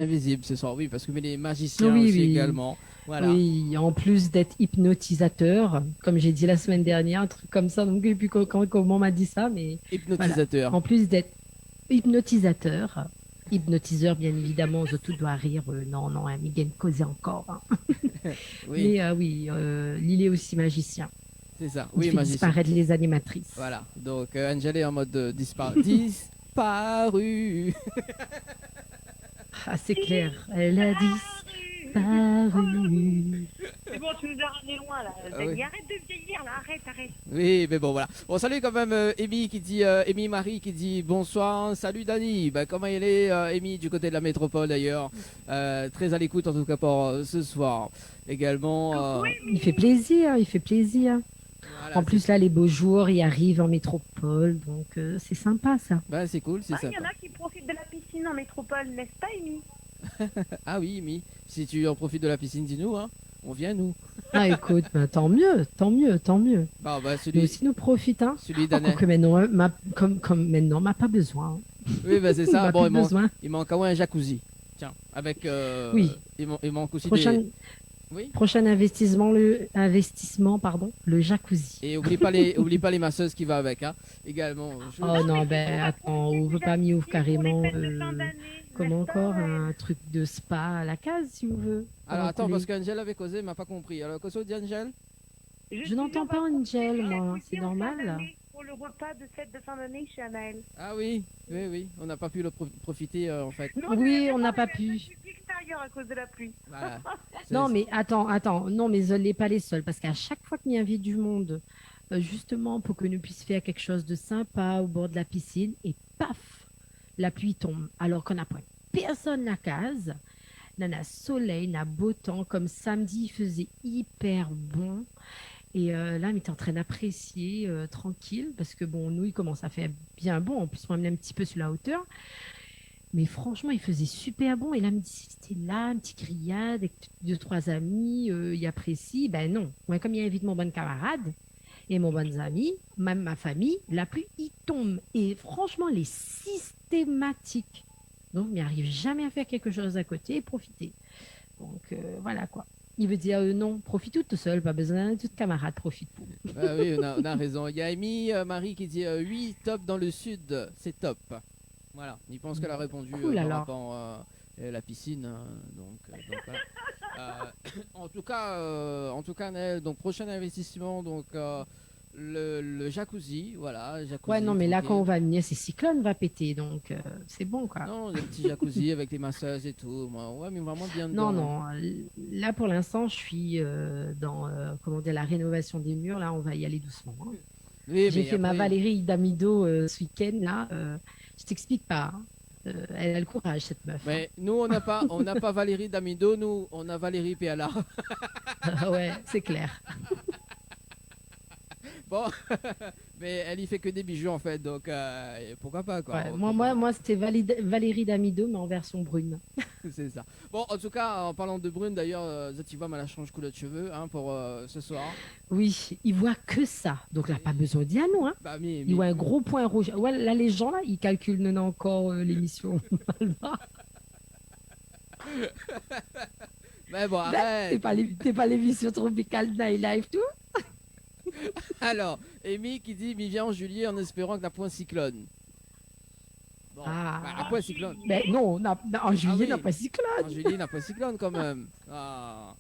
Invisible ce soir, oui, parce que mais les magiciens Oui, aussi oui, également. Voilà, oui. En plus d'être hypnotisateur, comme j'ai dit la semaine dernière, un truc comme ça. Donc, et puis comment on m'a dit ça, mais voilà. hypnotisateur. En plus d'être hypnotisateur, hypnotiseur, bien évidemment, tout doit rire. Non, non, hein, Miguel causer encore, hein. Oui, Mais oui, Lily est aussi magicien. c'est ça. Il Oui, fait magicien. disparaître les animatrices. Voilà. Donc Angel est en mode disparu. Ah, c'est clair. Elle a Disparu. disparu. C'est bon, tu nous as ramené loin là. Ah oui. Dani, arrête de vieillir là, arrête. Oui, mais bon, voilà. Bon, salut quand même, Amy qui dit, Amy Marie qui dit bonsoir. Salut Dani. Bah, comment elle est, Amy, du côté de la métropole d'ailleurs. Très à l'écoute en tout cas pour ce soir. Également, Coucou Il fait Amy. plaisir, il fait plaisir. voilà, En plus, là, les beaux jours, ils arrivent en métropole, donc c'est sympa, ça. bah, c'est cool, c'est Il y en sympa. a qui profitent de la piscine en métropole, n'est-ce pas Amy? Ah oui, Amy, si tu en profites de la piscine, dis-nous, hein. On vient, nous. Ah, écoute, bah, tant mieux, tant mieux, tant mieux. Bah, Nous celui, aussi, nous profitons. Hein. celui Oh, d'Année. quoique maintenant, comme maintenant, on n'a pas besoin. Hein. Oui, bah, c'est On ça. n'a Bon, plus besoin. il manque quand même un jacuzzi. Tiens, avec. Oui, Il manque aussi prochain, des. Oui. prochain investissement, pardon, le jacuzzi. Et oublie pas les masseuses qui va avec, hein. Également. Oh Non, mais non, c'est ben pour attends, accompagner on le veut pas mis ouvre jacuzzi pour les carrément. fêtes de fin d'année, Comment n'est-ce pas encore Noël? un truc de spa à la case, si vous voulez. Alors, Pendant attends, tous parce les- qu'Angel avait causé, m'a pas compris. Alors, qu'est-ce que dit Angel? Je Je disais, n'entends on va pas profiter Angel, du moi, c'est jacuzzi en fin normal. d'année pour le repas de fête de fin d'année chez Anaël. Ah oui, oui, oui. On n'a pas pu le profiter, en fait. Non, Oui, on non, n'a mais pas même pu. je suis extérieur à cause de la pluie. Voilà. Non, mais attends, non, mais ne pas les seuls, parce qu'à chaque fois qu'il y invite du monde, justement pour que nous puissions faire quelque chose de sympa au bord de la piscine, et paf, la pluie tombe, alors qu'on n'a pas personne à la case, n'a soleil, n'a beau temps, comme samedi, il faisait hyper bon, et là, on était en train d'apprécier tranquille, parce que bon, nous, il commence à faire bien bon, en plus, on est un petit peu sur la hauteur, mais franchement, il faisait super bon. Et là, me dit, c'était là, un petit grillade avec deux, trois amis, il apprécie. Ben non. Moi, comme il invite mon bon camarade et mon bon ami, même ma famille, la pluie, il tombe. Et franchement, elle est systématique. Donc, il n'arrive jamais à faire quelque chose à côté et profiter. Donc, voilà quoi. Il veut dire non, profite tout seul, pas besoin de tout camarade, profite pour. Ah oui, on a raison. Il y a Amy, Marie qui dit oui, top dans le sud, c'est top. Voilà, il pense qu'elle a répondu Cool par alors. rapport à la piscine. Hein, donc voilà. En tout cas, Naël, donc prochain investissement, donc le jacuzzi, voilà, Ouais, non, jacuzzi mais là, quand on tranquille. va venir, c'est cyclone va péter. Donc, c'est bon quoi. Non, le petit jacuzzi avec les masseuses et tout. Moi, ouais, mais vraiment bien Non, dedans. Hein. non. Là, pour l'instant, je suis dans comment dire, la rénovation des murs. Là, on va y aller doucement. Hein. Oui, J'ai mais fait ma après, Valérie Damido ce week-end. Là, je t'explique pas. Hein. Elle a le courage, cette meuf. Hein. mais nous on n'a pas Valérie Damido, nous on a Valérie PLA. Ouais, c'est clair. Bon, mais elle y fait que des bijoux en fait, donc pourquoi pas quoi. Ouais, moi c'était Valérie Damido, mais en version brune. C'est ça. Bon, en tout cas, en parlant de brune, d'ailleurs, Zativa m'a la change couleur de cheveux hein, pour ce soir. Oui, il voit que ça. Donc, là, pas besoin d'y aller, nous. Hein. Bah, Il voit un gros point rouge. Ouais, là, les gens, là, ils calculent non encore l'émission. mais bon, Ben, arrête. t'es pas l'émission Tropical Night Live, tout? Alors, Amy qui dit, mais viens en juillet en espérant que la pointe cyclone. Bon, Ah. bah, la pointe cyclone. Ben non, en juillet, oui. on n'a pas cyclone. En juillet, n'a pas cyclone quand même. Ah.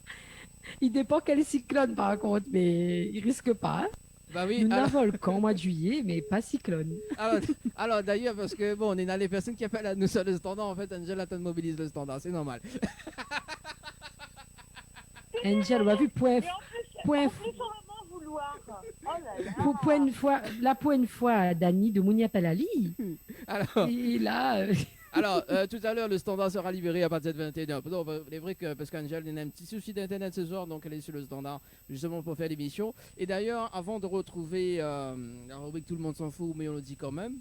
Il dépend quel cyclone, par contre, mais il risque pas. Hein. Bah oui, Nous alors, n'avons volcan au mois de juillet, mais pas cyclone. alors, alors, d'ailleurs, parce que bon, on est dans les personnes qui appellent à nous sur le standard, en fait, Angela te mobilise le standard, c'est normal. Angel, on a vu point, Et point, en plus, on va m'en vouloir. Oh là là. point une fois, là, pour une fois, Dani de Mounia Palali. Alors, Et là, Alors, tout à l'heure, le standard sera libéré à partir de 21h. Non, bah, il est vrai que parce qu'Angel a un petit souci d'internet ce soir, donc elle est sur le standard justement pour faire l'émission. Et d'ailleurs, avant de retrouver la rubrique Tout le monde s'en fout, mais on le dit quand même.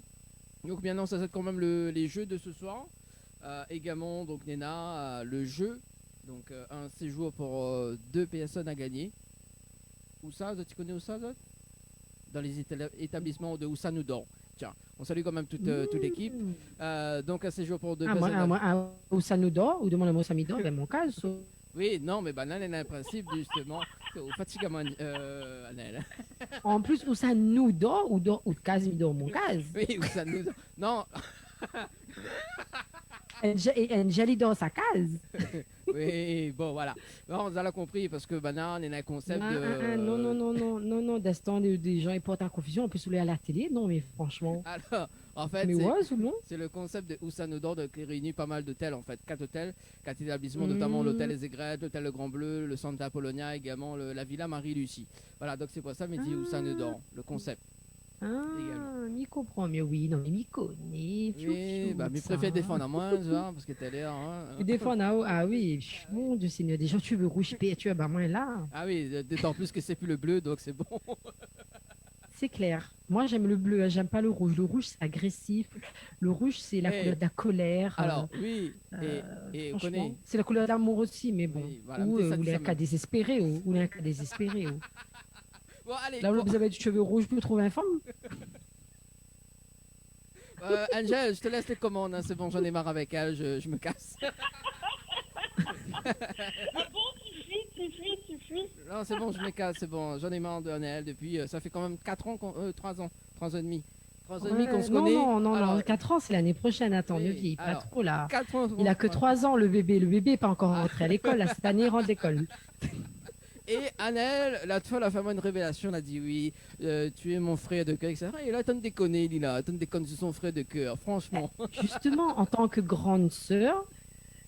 Donc maintenant, ça c'est quand même les jeux de ce soir. Également, donc Nena, le jeu. Donc un séjour pour deux personnes à gagner. Où ça, tu connais où ça, Zot? Dans les établissements de Oussa nous dort. Tiens, on salue quand même toute l'équipe. Donc un séjour pour deux Ah, moi, personnes. ah, moi, ah, ou ça nous dort, ou demande à moi ça me dort, ben mon cas, Oui, non, mais banane, elle a un principe justement. Au fatigament, Annelle. en plus, ou ça nous dort, ou quasi me dort mon cas. Oui, ou ça nous. Non, Angel dort sa case. oui, bon, voilà. Non, on l'a compris parce que banane, elle a un concept Ah, de. non, non, non, non, non, non, d'instant, des gens ils portent en confusion, on peut soulever à la télé, non, mais franchement. Alors, en fait, Mais ouais, sous non. c'est le concept de Ousanodor qui réunit pas mal d'hôtels, en fait. 4 hôtels, 4 établissements, notamment l'hôtel Les Aigrettes, l'hôtel Le Grand Bleu, le Santa Apollonia, également la Villa Marie-Lucie. Voilà, donc c'est pour ça, mais dit Ousanodor, le concept. Ah, Également. m'y comprend, mais oui, non, mais m'y connaît. Oui, bah, mais préfère défendre à moi, genre, parce que t'as l'air. Hein. Défendre, ah oui, mon Dieu Seigneur, déjà tu veux rouge, tu as bah moi là. Ah oui, d'autant plus que c'est plus le bleu, donc c'est bon. C'est clair. Moi, j'aime le bleu, hein, j'aime pas le rouge. Le rouge, c'est agressif. Le rouge, c'est la Hey. couleur de la colère. Alors, oui, et on franchement, connaît. c'est la couleur de l'amour aussi, mais bon. Oui, voilà, Ou mais ça, ou les ça cas me- désespérés. Ou les cas désespérés. Bon, allez, Là où bon, vous avez du cheveu rouge pour trouver un femme. Angèle, je te laisse les commandes, hein, c'est bon, j'en ai marre avec elle, je me casse. Ah bon, tu fuis. Non, c'est bon, je me casse, c'est bon, j'en ai marre de Annelle depuis, ça fait quand même 4 ans, 3 ans, 3 ans et demi. 3 ans et demi qu'on se non, connaît. non, Alors, 4 ans, c'est l'année prochaine. Attends, oui, ne vieillis pas alors, trop là. 4 ans. Il a que 3 ans, le bébé. Le bébé n'est pas encore Ah. rentré à l'école. Là, cette année, il rentre d'école. Et Annelle, la fois, elle a fait moi une révélation, elle a dit oui, tu es mon frère de cœur, etc. Et là, t'as me déconné, Lila, t'as me déconné sur son frère de cœur, franchement. Justement, en tant que grande sœur,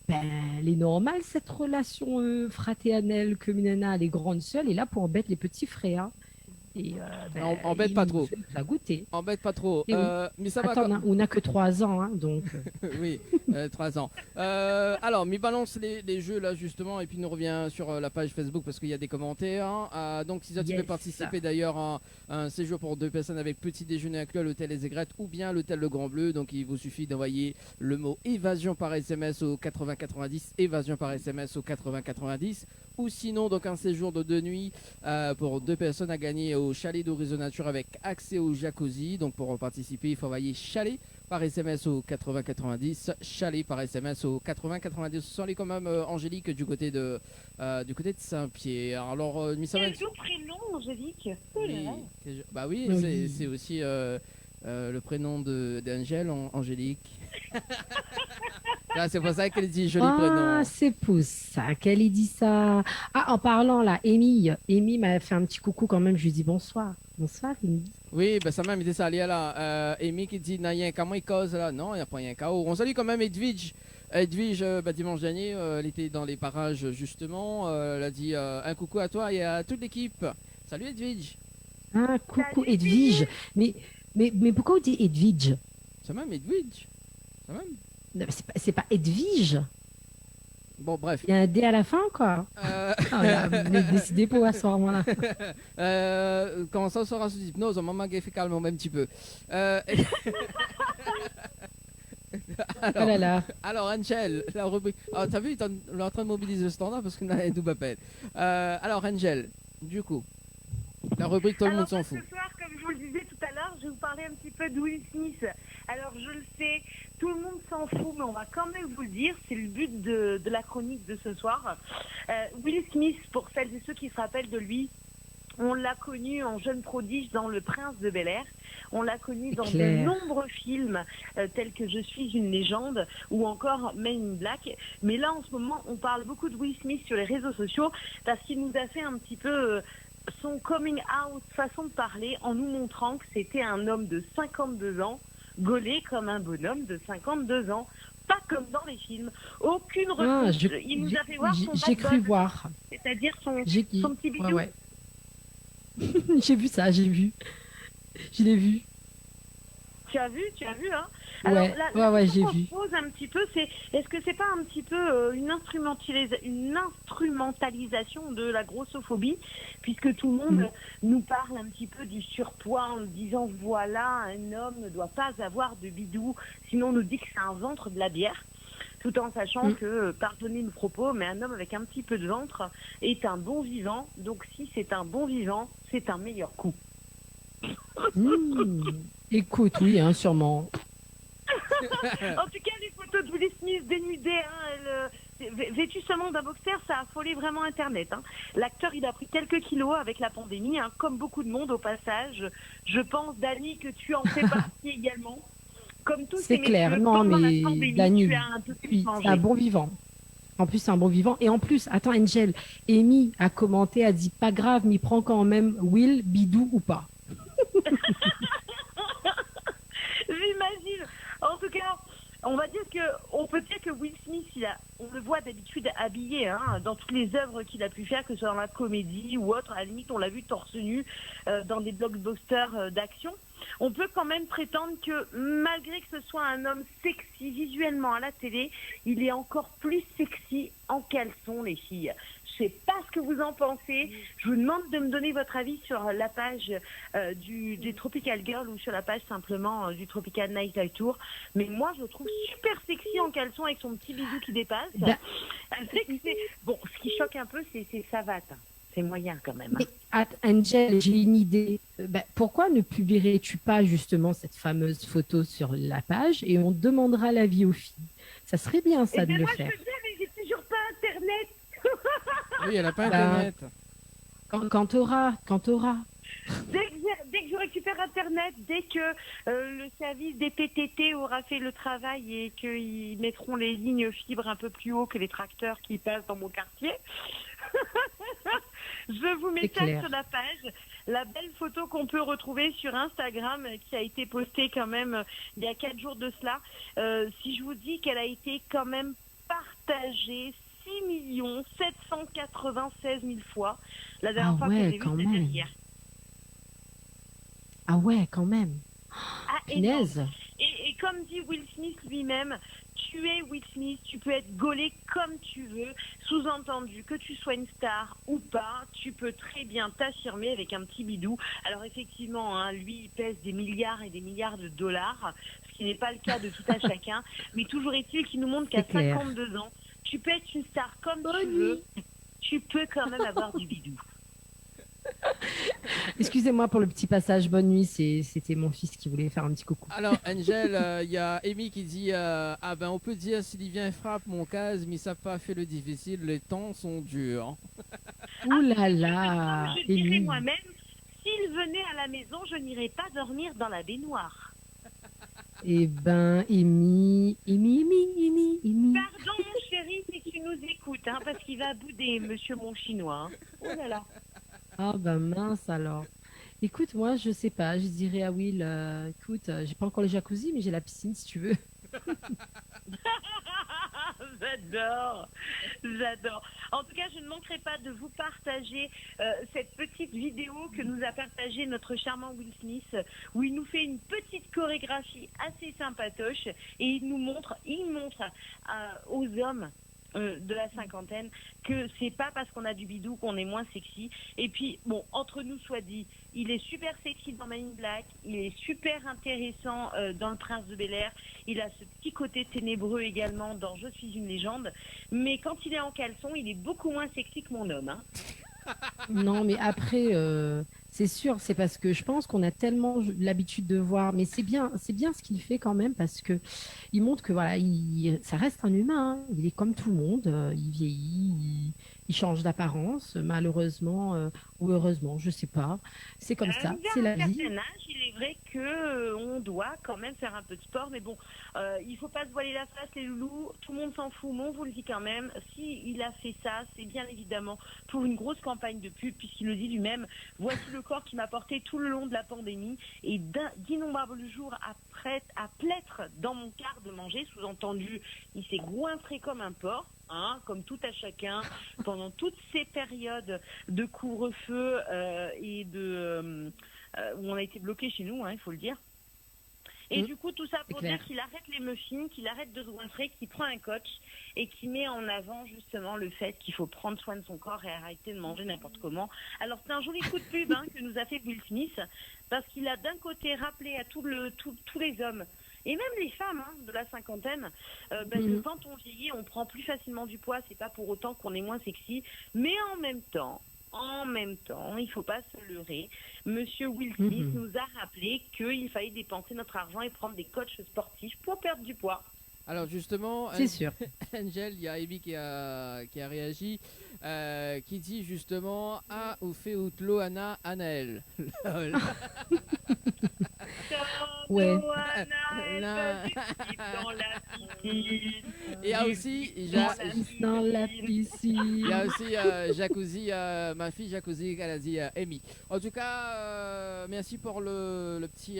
ben, elle est normale, cette relation fraternelle que Minana, les grandes sœurs, elle est là pour embêter les petits frères. Et, Embête pas trop. Ça goûter. Embête pas trop. Eh oui. Mais ça va Attends, quand- on n'a que 3 ans, hein, donc. Oui, 3 ans. Alors, mi balance les jeux là justement et puis nous revient sur la page Facebook parce qu'il y a des commentaires. Hein. Donc, si ça tu veux Yes. participer d'ailleurs à un séjour pour 2 personnes avec petit déjeuner inclus à l'hôtel Les Aigrettes ou bien l'hôtel Le Grand Bleu. Donc, il vous suffit d'envoyer le mot évasion par SMS au 8090, évasion par SMS au 8090. Ou sinon, donc un séjour de 2 nuits pour 2 personnes à gagner au chalet d'Horizon Nature avec accès au jacuzzi. Donc, pour participer, il faut envoyer chalet par SMS au 8090, chalet par SMS au 8090. Ce sont les quand même Angélique du côté de Saint-Pierre. Alors, Quel doux prénom, Angélique. Oh là là. bah oui, Oui. c'est aussi le prénom d'Angèle, Angélique. Là, c'est pour ça qu'elle dit joli Ah, prénom. c'est pour ça qu'elle ait dit ça. Ah, en parlant là, Amy m'a fait un petit coucou quand même. Je lui dis bonsoir. Bonsoir, Amy. Oui, ben ça m'a mis ça allé là. Amy qui dit n'a rien qu'à moi il cause là. Non, il n'y a pas rien qu'à. On salue quand même Edwige. Edwige, dimanche dernier, elle était dans les parages justement. Elle a dit un coucou à toi et à toute l'équipe. Salut Edwige. Ah, coucou Salut, Edwige. Mais pourquoi on dit Edwige? Ça même Edwige. Ça même. Non, mais c'est pas Edwige. Bon, bref. Il y a un D à la fin, quoi. Euh, Ah, là, vous avez décidé pour à ce moment-là. Comment ça sera sous hypnose, on m'a fait calmer un petit peu. Oh là là. Alors, Angel, la rubrique. Ah, t'as vu, on est en train de mobiliser le standard parce qu'on a un double appel. Alors, Angel, du coup, la rubrique, tout le monde s'en fout. Ce soir, comme je vous le disais tout à l'heure, je vais vous parler un petit peu de Will Smith. Alors, je le sais, tout le monde s'en fout, mais on va quand même vous le dire. C'est le but de la chronique de ce soir. Will Smith, pour celles et ceux qui se rappellent de lui, on l'a connu en jeune prodige dans Le Prince de Bel-Air. On l'a connu dans de Claire. nombreux films tels que Je suis une légende ou encore Men in Black. Mais là, en ce moment, on parle beaucoup de Will Smith sur les réseaux sociaux parce qu'il nous a fait un petit peu son coming out, façon de parler, en nous montrant que c'était un homme de 52 ans, gaulé comme un bonhomme de 52 ans. Pas comme dans les films. Aucune Ah, retouche. Il nous a fait voir son j'ai cru bad buzz, voir. c'est-à-dire son petit bidou. Ouais, ouais. J'ai vu ça, j'ai vu. Je l'ai vu. Tu as vu, hein. Ouais, la ouais, question j'ai qu'on vu. se pose un petit peu, c'est est-ce que c'est pas un petit peu une instrumentalisation de la grossophobie, puisque tout le monde nous parle un petit peu du surpoids en nous disant voilà, un homme ne doit pas avoir de bidou, sinon on nous dit que c'est un ventre de la bière. Tout en sachant que, pardonnez le propos, mais un homme avec un petit peu de ventre est un bon vivant. Donc si c'est un bon vivant, c'est un meilleur coup. Écoute, oui, hein, sûrement. En tout cas, les photos de Will Smith dénudé, vêtu seulement d'un boxer, ça a affolé vraiment Internet. Hein. L'acteur, il a pris quelques kilos avec la pandémie, hein, comme beaucoup de monde au passage. Je pense, Dani, que tu en fais partie également. Comme tous ces C'est clair. messieurs, Non, pendant la mais pandémie, Dani, tu as un peu plus oui, changé. c'est un bon vivant. En plus, c'est un bon vivant. Et en plus, attends, Angel, Amy a commenté, a dit pas grave, m'y prend quand même Will, bidou ou pas. J'imagine. En tout cas, on peut dire que Will Smith, on le voit d'habitude habillé hein, dans toutes les œuvres qu'il a pu faire, que ce soit dans la comédie ou autre. À la limite, on l'a vu torse nu dans des blockbusters d'action. On peut quand même prétendre que malgré que ce soit un homme sexy visuellement à la télé, il est encore plus sexy en caleçon, les filles. Je sais pas ce que vous en pensez. Je vous demande de me donner votre avis sur la page des Tropical Girl ou sur la page simplement du Tropical Night Live Tour. Mais moi, je le trouve super sexy en caleçon avec son petit bisou qui dépasse. Bon, ce qui choque un peu, c'est ses savates. C'est moyen quand même. Mais, Angel, j'ai une idée. Pourquoi ne publierais-tu pas justement cette fameuse photo sur la page et on demandera l'avis aux filles? Ça serait bien ça de le moi, faire. je veux bien, mais j'ai toujours pas Internet. Oui, elle n'a pas Internet. Quand t'auras. Dès que je récupère Internet, dès que le service des PTT aura fait le travail et qu'ils mettront les lignes fibres un peu plus haut que les tracteurs qui passent dans mon quartier, je vous mets ça sur la page. La belle photo qu'on peut retrouver sur Instagram qui a été postée quand même il y a 4 jours de cela. Si je vous dis qu'elle a été quand même partagée 6 796 000 fois. La dernière fois que j'ai vu, c'était hier. Ah ouais, quand même. Punaise. Et comme dit Will Smith lui-même, tu es Will Smith, tu peux être gaulé comme tu veux, sous-entendu que tu sois une star ou pas, tu peux très bien t'affirmer avec un petit bidou. Alors effectivement, hein, lui, il pèse des milliards et des milliards de dollars, ce qui n'est pas le cas de tout à chacun, mais toujours est-il qu'il nous montre qu'à 52 ans, tu peux être une star comme tu veux, tu peux quand même avoir du bidou. Excusez-moi pour le petit passage, bonne nuit, c'était mon fils qui voulait faire un petit coucou. Alors, Angel, il y a Amy qui dit ah ben on peut dire Sylvien frappe mon case, mais ça n'a pas fait le difficile, les temps sont durs. Ouh là là, je dirais moi-même, s'il venait à la maison, je n'irais pas dormir dans la baignoire. Eh ben, Amy. Pardon, mon chéri, si tu nous écoutes, hein, parce qu'il va bouder, monsieur mon chinois. Hein. Oh là là. Ah ben mince alors. Écoute, moi je sais pas, je dirais à Will, écoute, j'ai pas encore le jacuzzi, mais j'ai la piscine si tu veux. J'adore. En tout cas, je ne manquerai pas de vous partager cette petite vidéo que nous a partagée notre charmant Will Smith, où il nous fait une petite chorégraphie assez sympatoche et il montre aux hommes de la cinquantaine que c'est pas parce qu'on a du bidou qu'on est moins sexy. Et puis bon, entre nous soit dit, il est super sexy dans Man in Black, il est super intéressant dans Le Prince de Bel-Air, il a ce petit côté ténébreux également dans Je suis une légende, mais quand il est en caleçon, il est beaucoup moins sexy que mon homme, hein. Non, mais après, c'est sûr, c'est parce que je pense qu'on a tellement l'habitude de voir, mais c'est bien ce qu'il fait quand même parce que il montre que voilà, ça reste un humain, hein. Il est comme tout le monde, il vieillit, il change d'apparence, malheureusement ou heureusement, je sais pas. C'est comme ça, c'est la vie. À un certain âge, il est vrai que on doit quand même faire un peu de sport, mais bon, il faut pas se voiler la face, les loulous. Tout le monde s'en fout, mais on vous le dit quand même. Si il a fait ça, c'est bien évidemment pour une grosse campagne de pub, puisqu'il le dit lui-même. Voici le corps qui m'a porté tout le long de la pandémie et d'innombrables jours à plêtre dans mon quart de manger. Sous-entendu, il s'est goinfré comme un porc. Hein, comme tout à chacun, pendant toutes ces périodes de couvre-feu et où on a été bloqué chez nous, hein, il faut le dire. Et du coup, tout ça pour dire qu'il arrête les muffins, qu'il arrête de se goinfrer, qu'il prend un coach et qu'il met en avant justement le fait qu'il faut prendre soin de son corps et arrêter de manger n'importe comment. Alors c'est un joli coup de pub hein, que nous a fait Will Smith, parce qu'il a d'un côté rappelé à tous les hommes, et même les femmes hein, de la cinquantaine, que quand on vieillit, on prend plus facilement du poids. C'est pas pour autant qu'on est moins sexy, mais en même temps, en même temps, il ne faut pas se leurrer. Monsieur Will Smith nous a rappelé qu'il fallait dépenser notre argent et prendre des coachs sportifs pour perdre du poids. Alors justement, C'est sûr. Angel, il y a Amy qui a réagi, qui dit justement A ou fait outlo Anna Anaël. Lol. Ouais. Dans la piscine. Et il y a aussi, Dans la piscine. il y a aussi Jacuzzi, ma fille Jacuzzi, elle a dit Amy. En tout cas, merci pour le petit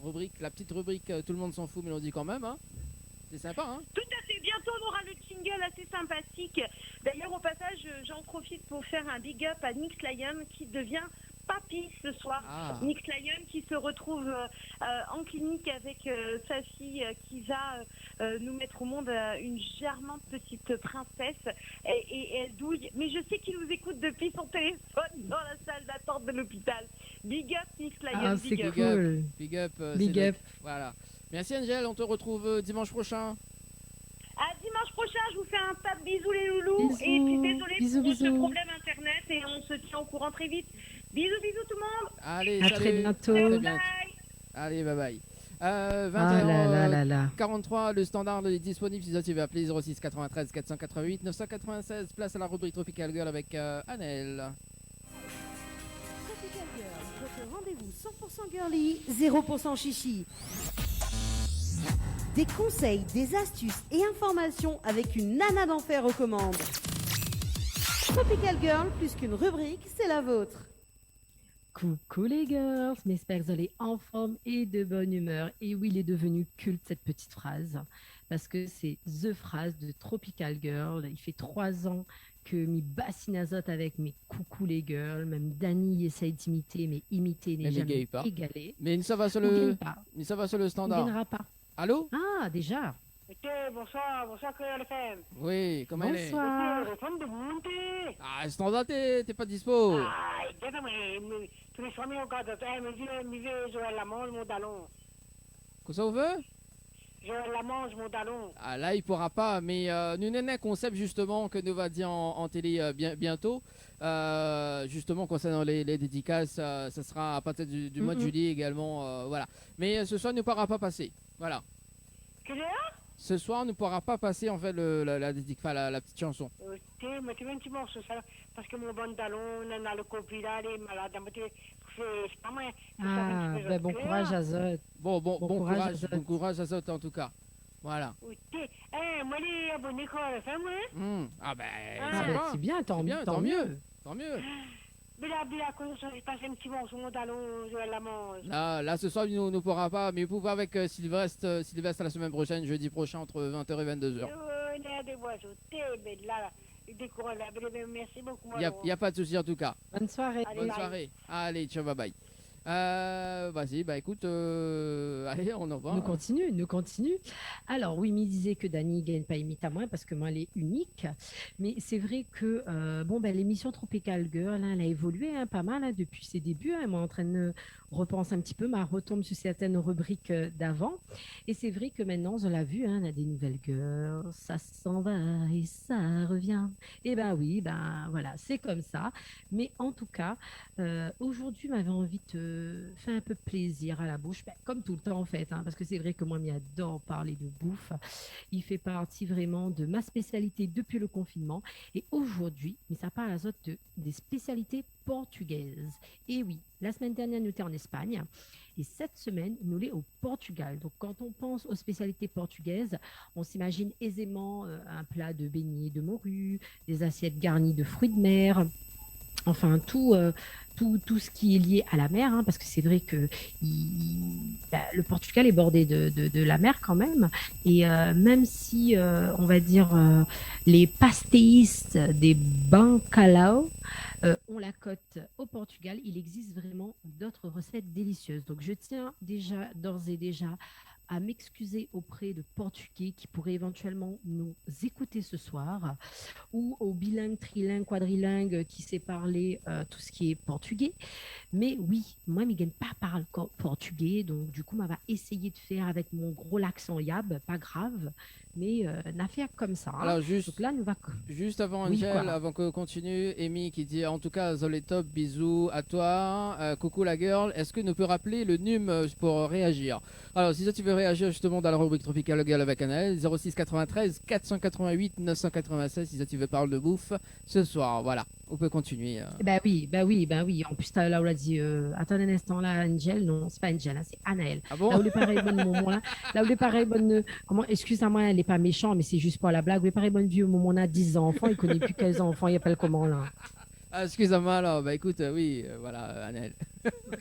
rubrique, la petite rubrique Tout le monde s'en fout, mais on dit quand même. Hein. C'est sympa, hein. Tout à fait. Bientôt, on aura le jingle assez sympathique. D'ailleurs, au passage, j'en profite pour faire un big up à Nick Lyon qui devient papy ce soir. Ah. Nick Lyon qui se retrouve en clinique avec sa fille qui va nous mettre au monde une charmante petite princesse et elle douille. Mais je sais qu'il nous écoute depuis son téléphone dans la salle d'attente de l'hôpital. Big up Nick Lyon. Ah, c'est big up. cool. Big up. Big Cédric. up. Voilà. Merci Angel, on te retrouve dimanche prochain. À dimanche prochain, je vous fais un tas de bisous les loulous. Bisous. Et puis désolé Bisous, pour ce bisous. problème internet et on se tient au courant très vite. Bisous, bisous tout le monde. Allez, À salut. très bientôt. Très Bye. bien. Allez, bye bye. Ah là là là là. 43, le standard est disponible si tu veux appeler 06 93 488 996. Place à la rubrique Tropical Girl avec Annelle. Tropical Girl, votre rendez-vous 100% girly, 0% chichi. Des conseils, des astuces et informations avec une nana d'enfer aux commandes. Tropical Girl, plus qu'une rubrique, c'est la vôtre. Coucou les girls, j'espère que vous allez en forme et de bonne humeur. Et oui, il est devenu culte cette petite phrase, parce que c'est the phrase de Tropical Girl. Il fait 3 ans que m'y bassine azote avec mes coucou les girls. Même Dani essaye d'imiter, mais imiter n'est Elle jamais n'égaye pas. égalé. Mais ça va sur On le, gagne pas. mais ça va sur le On standard. gagnera pas. Allô? Ah, déjà. Ok, bonsoir, Claire FM. Oui, comment elle est? Bonsoir. Téléphone de monter. Ah, standard, t'es pas dispo. Ah, regarde, mais tu me sois mis au cadre. Me dit Joël Lamange, mon dallon. Qu'est-ce que vous veut? Joël Lamange, mon dallon. Ah là, il pourra pas, mais nous avons un concept justement que nous va dire en télé bientôt. Justement concernant les dédicaces, ça sera à partir du mois de juillet également. Voilà. Mais ce soir, ne pourra pas passer. Voilà. Quelle heure? Ce soir, ne pourra pas passer en fait la petite chanson. Ok, mais tu veux un petit morceau, ça? Parce que mon bon dallon, on a le copie là, il est malade. C'est pas moi. Ah, ben bon courage Azote. Bon courage, courage, Azote. bon courage à Zot en tout cas. Voilà. Ok. Eh, moi, les abonnés, quoi, FM, ouais? Ah ben, Ah, ça Ben, va. c'est bien, tant, C'est bien, tant mieux. Tant mieux. Mais là, je passe un petit morceau, mon dallon, Joël Lamange. Là, ce soir, il ne pourra pas, mais vous pouvez avec Sylvestre la semaine prochaine, jeudi prochain, entre 20h et 22h. On a des oiseaux, mais là, il décolle là. Merci beaucoup. Il n'y a pas de souci en tout cas. Bonne soirée. Allez, Bonne bye. soirée. Allez, ciao, bye bye. Vas-y, bah écoute, allez, on en va. Nous continue. Alors oui, il disait que Dani gagne pas imite à moi parce que moi elle est unique. Mais c'est vrai que l'émission Tropical Girl, hein, elle a évolué pas mal hein, depuis ses débuts. Hein. Moi, en train de repenser un petit peu, ma retombe sur certaines rubriques d'avant. Et c'est vrai que maintenant, on l'a vu, hein, on a des nouvelles girls, ça s'en va et ça revient. Et ben oui, ben voilà, c'est comme ça. Mais en tout cas, aujourd'hui, m'avait envie de faire un peu plaisir à la bouche, comme tout le temps en fait, hein, parce que c'est vrai que moi, j'adore parler de bouffe. Il fait partie vraiment de ma spécialité depuis le confinement. Et aujourd'hui, mais ça parle à des spécialités portugaises. Et oui, la semaine dernière, nous étions en Espagne. Et cette semaine, nous sommes au Portugal. Donc, quand on pense aux spécialités portugaises, on s'imagine aisément un plat de beignets de morue, des assiettes garnies de fruits de mer. Enfin, tout ce qui est lié à la mer, hein, parce que c'est vrai que le Portugal est bordé de la mer quand même. Et même si, on va dire, les pastéistes des bacalhau ont la cote au Portugal, il existe vraiment d'autres recettes délicieuses. Donc, je tiens d'ores et déjà à m'excuser auprès de Portugais qui pourraient éventuellement nous écouter ce soir, ou aux bilingues, trilingues, quadrilingues qui sait parler tout ce qui est portugais. Mais oui, moi, Miguel pas parle portugais, donc du coup, on va essayer de faire avec mon gros accent yab, pas grave, mais n'a faire comme ça. Hein. Alors, juste, Donc là, nous va. juste avant Oui, Angel, quoi. avant qu'on continue, Amy qui dit en tout cas, Zol est top, bisous à toi. Coucou la girl, est-ce que nous peut rappeler le num pour réagir? Alors, si ça tu veux réagir justement dans la rubrique Tropical Girl avec Anaël, 06 93 488 996, si ça tu veux parler de bouffe ce soir. Voilà, on peut continuer. Bah oui, bah oui, bah oui. En plus, là, on l'a dit, attendez un instant, là, Angel, non, c'est pas Angel, hein, c'est Anaël. Ah bon? Là où les pareils bonnes moments, là où les pareils bonnes, comment, excuse-moi, elle n'est pas méchante, mais c'est juste pour la blague. Les pareils bonnes vieux moment, on a 10 enfants, il connaît plus quels enfants, il appelle comment, là. Ah, excusez-moi alors, bah écoute, oui, voilà, Anaël.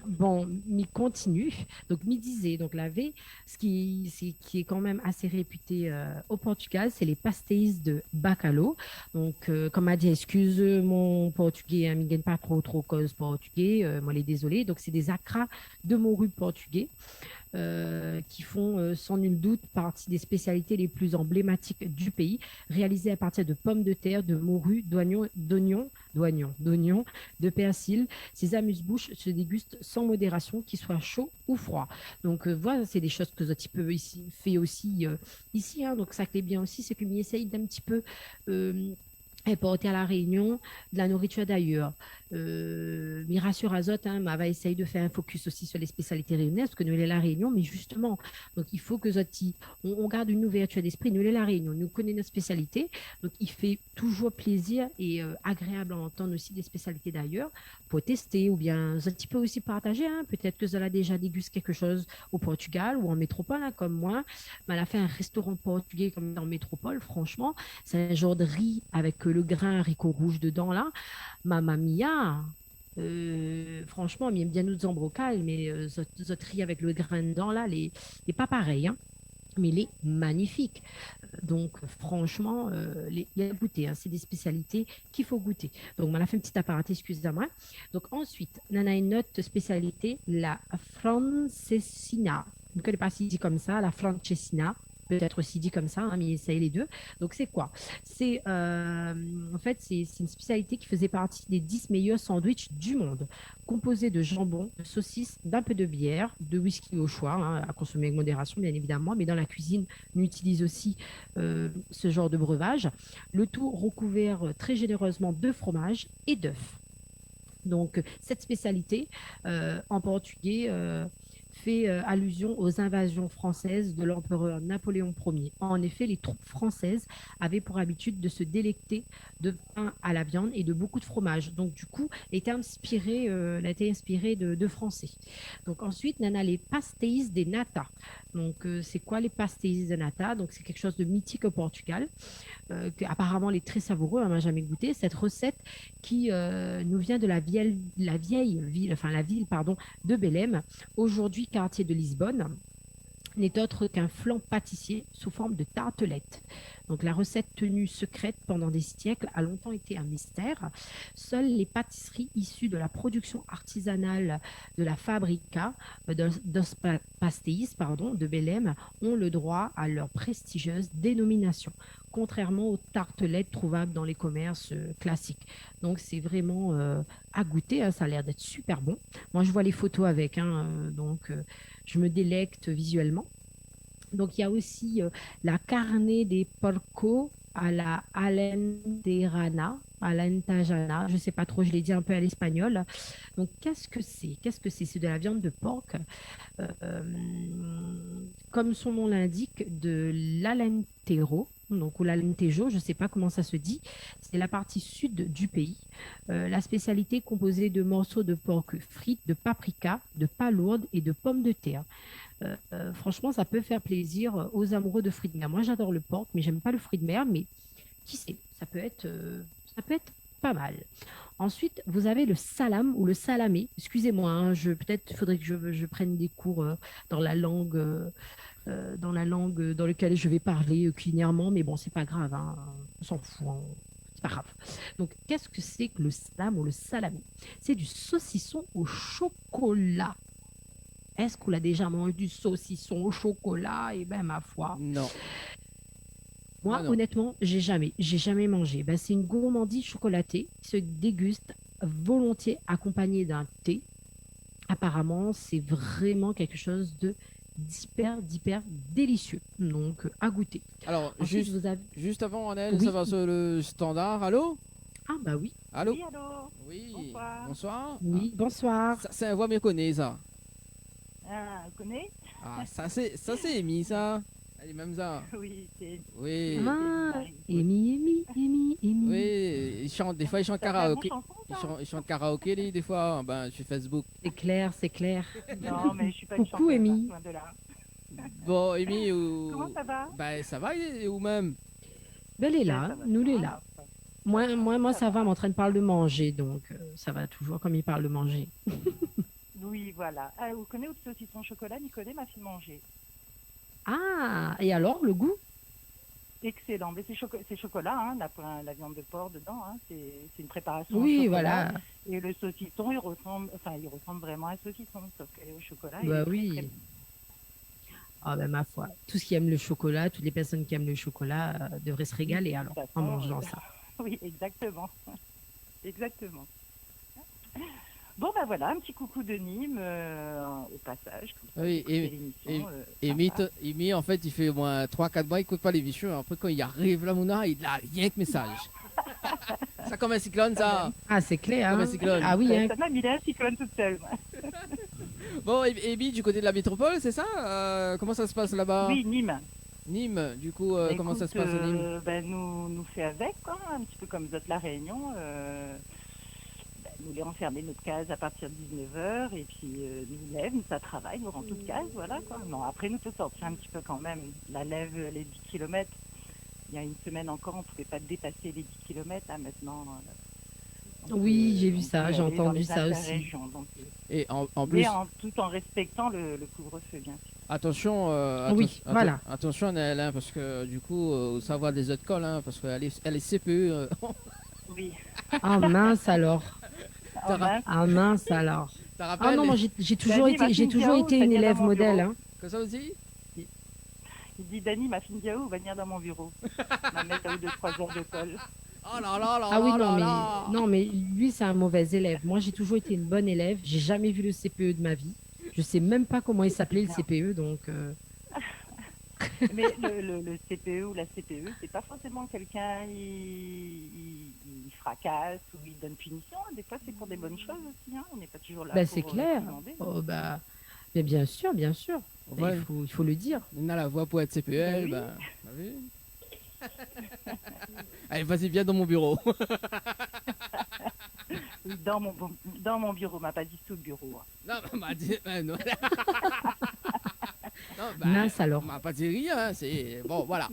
Bon, mi continue. Donc, mi disait, donc la V, qui est quand même assez réputé au Portugal, c'est les pastéis de bacalhau. Donc, comme a dit, excuse mon portugais, hein, mi gagne pas trop cause portugais, moi les désolé. Donc, c'est des acras de morue portugais. Qui font sans nul doute partie des spécialités les plus emblématiques du pays, réalisées à partir de pommes de terre, de morue, d'oignons, de persil. Ces amuse-bouches se dégustent sans modération, qu'il soit chaud ou froid. Donc voilà, c'est des choses que Zoti peut ici fait aussi ici. Hein, donc ça qui est bien aussi, c'est qu'il essaye d'un petit peu importer à la Réunion de la nourriture d'ailleurs. Mais rassure Azote, hein, va essayer de faire un focus aussi sur les spécialités réunionnaises, parce que nous, elle est la Réunion, mais justement, donc il faut que Zoti, on garde une ouverture d'esprit, nous, elle est la Réunion, nous connaissons nos spécialités, donc il fait toujours plaisir et agréable à entendre aussi des spécialités d'ailleurs, pour tester, ou bien Zoti peut aussi partager, hein, peut-être que Zola a déjà dégusté quelque chose au Portugal ou en métropole, hein, comme moi, mais elle a fait un restaurant portugais comme dans métropole, franchement, c'est un genre de riz avec le grain haricot rouge dedans là, mamma mia. Franchement, il aime bien nous embrocal, mais notre riz avec le grain dedans là, il est pas pareil, hein, mais il est magnifique. Donc, franchement, il y a à goûter, hein, c'est des spécialités qu'il faut goûter. Donc, on a fait un petit apparat, excusez-moi. Donc, ensuite, on a une autre spécialité, la francesina. Je ne connais pas si dit comme ça, la francesina. Peut-être aussi dit comme ça, hein, mais ça est les deux. Donc, c'est quoi? C'est en fait, c'est une spécialité qui faisait partie des 10 meilleurs sandwichs du monde, composé de jambon, de saucisses, d'un peu de bière, de whisky au choix, hein, à consommer avec modération, bien évidemment. Mais dans la cuisine, on utilise aussi ce genre de breuvage. Le tout recouvert très généreusement de fromage et d'œufs. Donc, cette spécialité en portugais fait allusion aux invasions françaises de l'empereur Napoléon Ier. En effet, les troupes françaises avaient pour habitude de se délecter de pain à la viande et de beaucoup de fromage. Donc, du coup, elle a été inspirée de Français. Donc, ensuite, on a les pastéis de nata. Donc, c'est quoi les pastéis de nata? Donc, c'est quelque chose de mythique au Portugal, apparemment, elle est très savoureux, on n'a jamais goûté. Cette recette qui nous vient de la vieille ville, enfin la ville, pardon, de Belém, aujourd'hui quartier de Lisbonne, n'est autre qu'un flan pâtissier sous forme de tartelette. Donc la recette tenue secrète pendant des siècles a longtemps été un mystère. Seules les pâtisseries issues de la production artisanale de la Fabrica dos Pastéis de Belém ont le droit à leur prestigieuse dénomination, contrairement aux tartelettes trouvables dans les commerces classiques. Donc c'est vraiment à goûter, hein, ça a l'air d'être super bon. Moi je vois les photos avec, hein, donc je me délecte visuellement. Donc il y a aussi la carne de porco à la alenteirana, alentajana, je ne sais pas trop, je l'ai dit un peu à l'espagnol. Donc qu'est-ce que c'est? Qu'est-ce que c'est? C'est de la viande de porc, comme son nom l'indique, de l'alentero, donc ou l'alentejo, je ne sais pas comment ça se dit. C'est la partie sud du pays. La spécialité est composée de morceaux de porc frites, de paprika, de palourdes et de pommes de terre. Franchement, ça peut faire plaisir aux amoureux de fruits de mer. Moi, j'adore le porc, mais j'aime pas le fruit de mer. Mais qui sait, ça peut être pas mal. Ensuite, vous avez le salam ou le salamé. Excusez-moi, hein, peut-être faudrait que je prenne des cours dans la langue, dans laquelle je vais parler culinairement. Mais bon, c'est pas grave, hein, on s'en fout. Hein. C'est pas grave. Donc, qu'est-ce que c'est que le salam ou le salamé? C'est du saucisson au chocolat. est-ce qu'on a déjà mangé du saucisson au chocolat? Eh ben, ma foi. Non. Moi, Moi, non. honnêtement, j'ai jamais mangé. Ben, c'est une gourmandise chocolatée qui se déguste volontiers accompagnée d'un thé. Apparemment, c'est vraiment quelque chose de d'hyper délicieux. Donc, à goûter. Alors, Ensuite, juste, vous avez... juste avant, Annelle, Oui. ça va sur le standard. Allô? Ah, bah oui. Allô? Oui, allô. Oui. Bonsoir. Bonsoir. Oui, bonsoir. Ça, c'est un voix bien connue, ça. Ah, vous connaissez? Ah, ça c'est Amy, ça. Elle est même ça. Oui, c'est... Oui. Ah, Amy. Oui, il chante, des fois il chante Ça fait une karaoké. chanson, ça Il chante karaoké, lui, des fois, ben, sur Facebook. C'est clair, c'est clair. Non, mais je suis pas une Coucou, chanteuse, Amy. loin de là. Bon, Amy, ou... Comment ça va? Ben, ça va, ou même? Ben, elle est Ouais, là, ça va, nous, ça elle est va. là. Moi, ça va, mais en train de parler de manger, donc ça va toujours comme il parle de manger. Oui, voilà. Ah, vous connaissez le saucisson chocolat? Nicolas m'a fait manger. Ah, et alors, le goût? Excellent. Mais c'est chocolat, hein, la viande de porc dedans. Hein, c'est une préparation au Oui, chocolat. voilà. Et le saucisson, il ressemble vraiment à un saucisson, sauf qu'elle est au chocolat. et il Bah est très, oui. très bon. Ah ben ma foi, tous qui aiment le chocolat, toutes les personnes qui aiment le chocolat devraient se régaler alors De toute en façon, mangeant ça. Oui, exactement. Exactement. Bon, ben voilà, un petit coucou de Nîmes au passage. Comme ça, Oui, écoutez l'émission, sympa. Amy, en fait, il fait au moins 3-4 mois, il écoute pas l'émission. Après, quand il arrive là, Mouna, il a rien que message. Ça comme un cyclone, ça. Ah c'est clair, Comme hein? un cyclone. Ah oui, hein? Ça m'a mis là un cyclone toute seule. moi. Bon, Amy, du côté de la métropole, c'est ça? Comment ça se passe là-bas? Oui, Nîmes. Nîmes, du coup, comment ça se passe à Nîmes? Ben, nous fait avec, quoi, un petit peu comme vous êtes la Réunion. Nous les enfermer notre case à partir de 19h et puis nous lève, nous ça travaille, nous rend toute case, voilà quoi. Non, après nous peut sortir un petit peu quand même. La lève, les 10 kilomètres. Il y a une semaine encore, on ne pouvait pas dépasser les 10 kilomètres. Hein, maintenant, Oui, j'ai vu on ça, peut j'ai aller dans entendu les ça aussi. interrégions, donc, Et en plus, tout en respectant le couvre-feu, bien sûr. attention, Oui, voilà. attention, Annelle, hein, parce que du coup, ça va des autres cols, hein, parce qu'elle est CPE. Oui. Ah mince alors. Oh, mince. Ah mince alors. T'as Ah rappelé? non, moi j'ai toujours Dani, été, ma fille une Diao, ça vient élève dans mon modèle, bureau. hein. Que ça aussi? Il dit Dani, ma fille Diao va venir dans mon bureau. Va mettre 1 ou 2, 3 jours de colle. Oh là là là Ah oui, là non, là mais, là. non, mais lui, c'est un mauvais élève. Moi, j'ai toujours été une bonne élève. J'ai jamais vu le CPE de ma vie. Je sais même pas comment il s'appelait le CPE, donc. Mais le CPE ou la CPE, c'est pas forcément quelqu'un il fracasse ou il donne punition. Des fois, c'est pour des bonnes choses aussi. Hein. On n'est pas toujours là. Bah, pour c'est clair. réprimander. Oh, bah, mais bien sûr, bien sûr. Ouais. Il faut le dire. On a la voix pour être CPL, Oui. ben, t'as vu? Allez, vas-y, viens dans mon bureau. Oui, dans mon bureau, on m'a pas dit sous le bureau. Hein. Non, on m'a dit. Non. Non, bah, Mince alors. on m'a pas dit rien, c'est bon, voilà.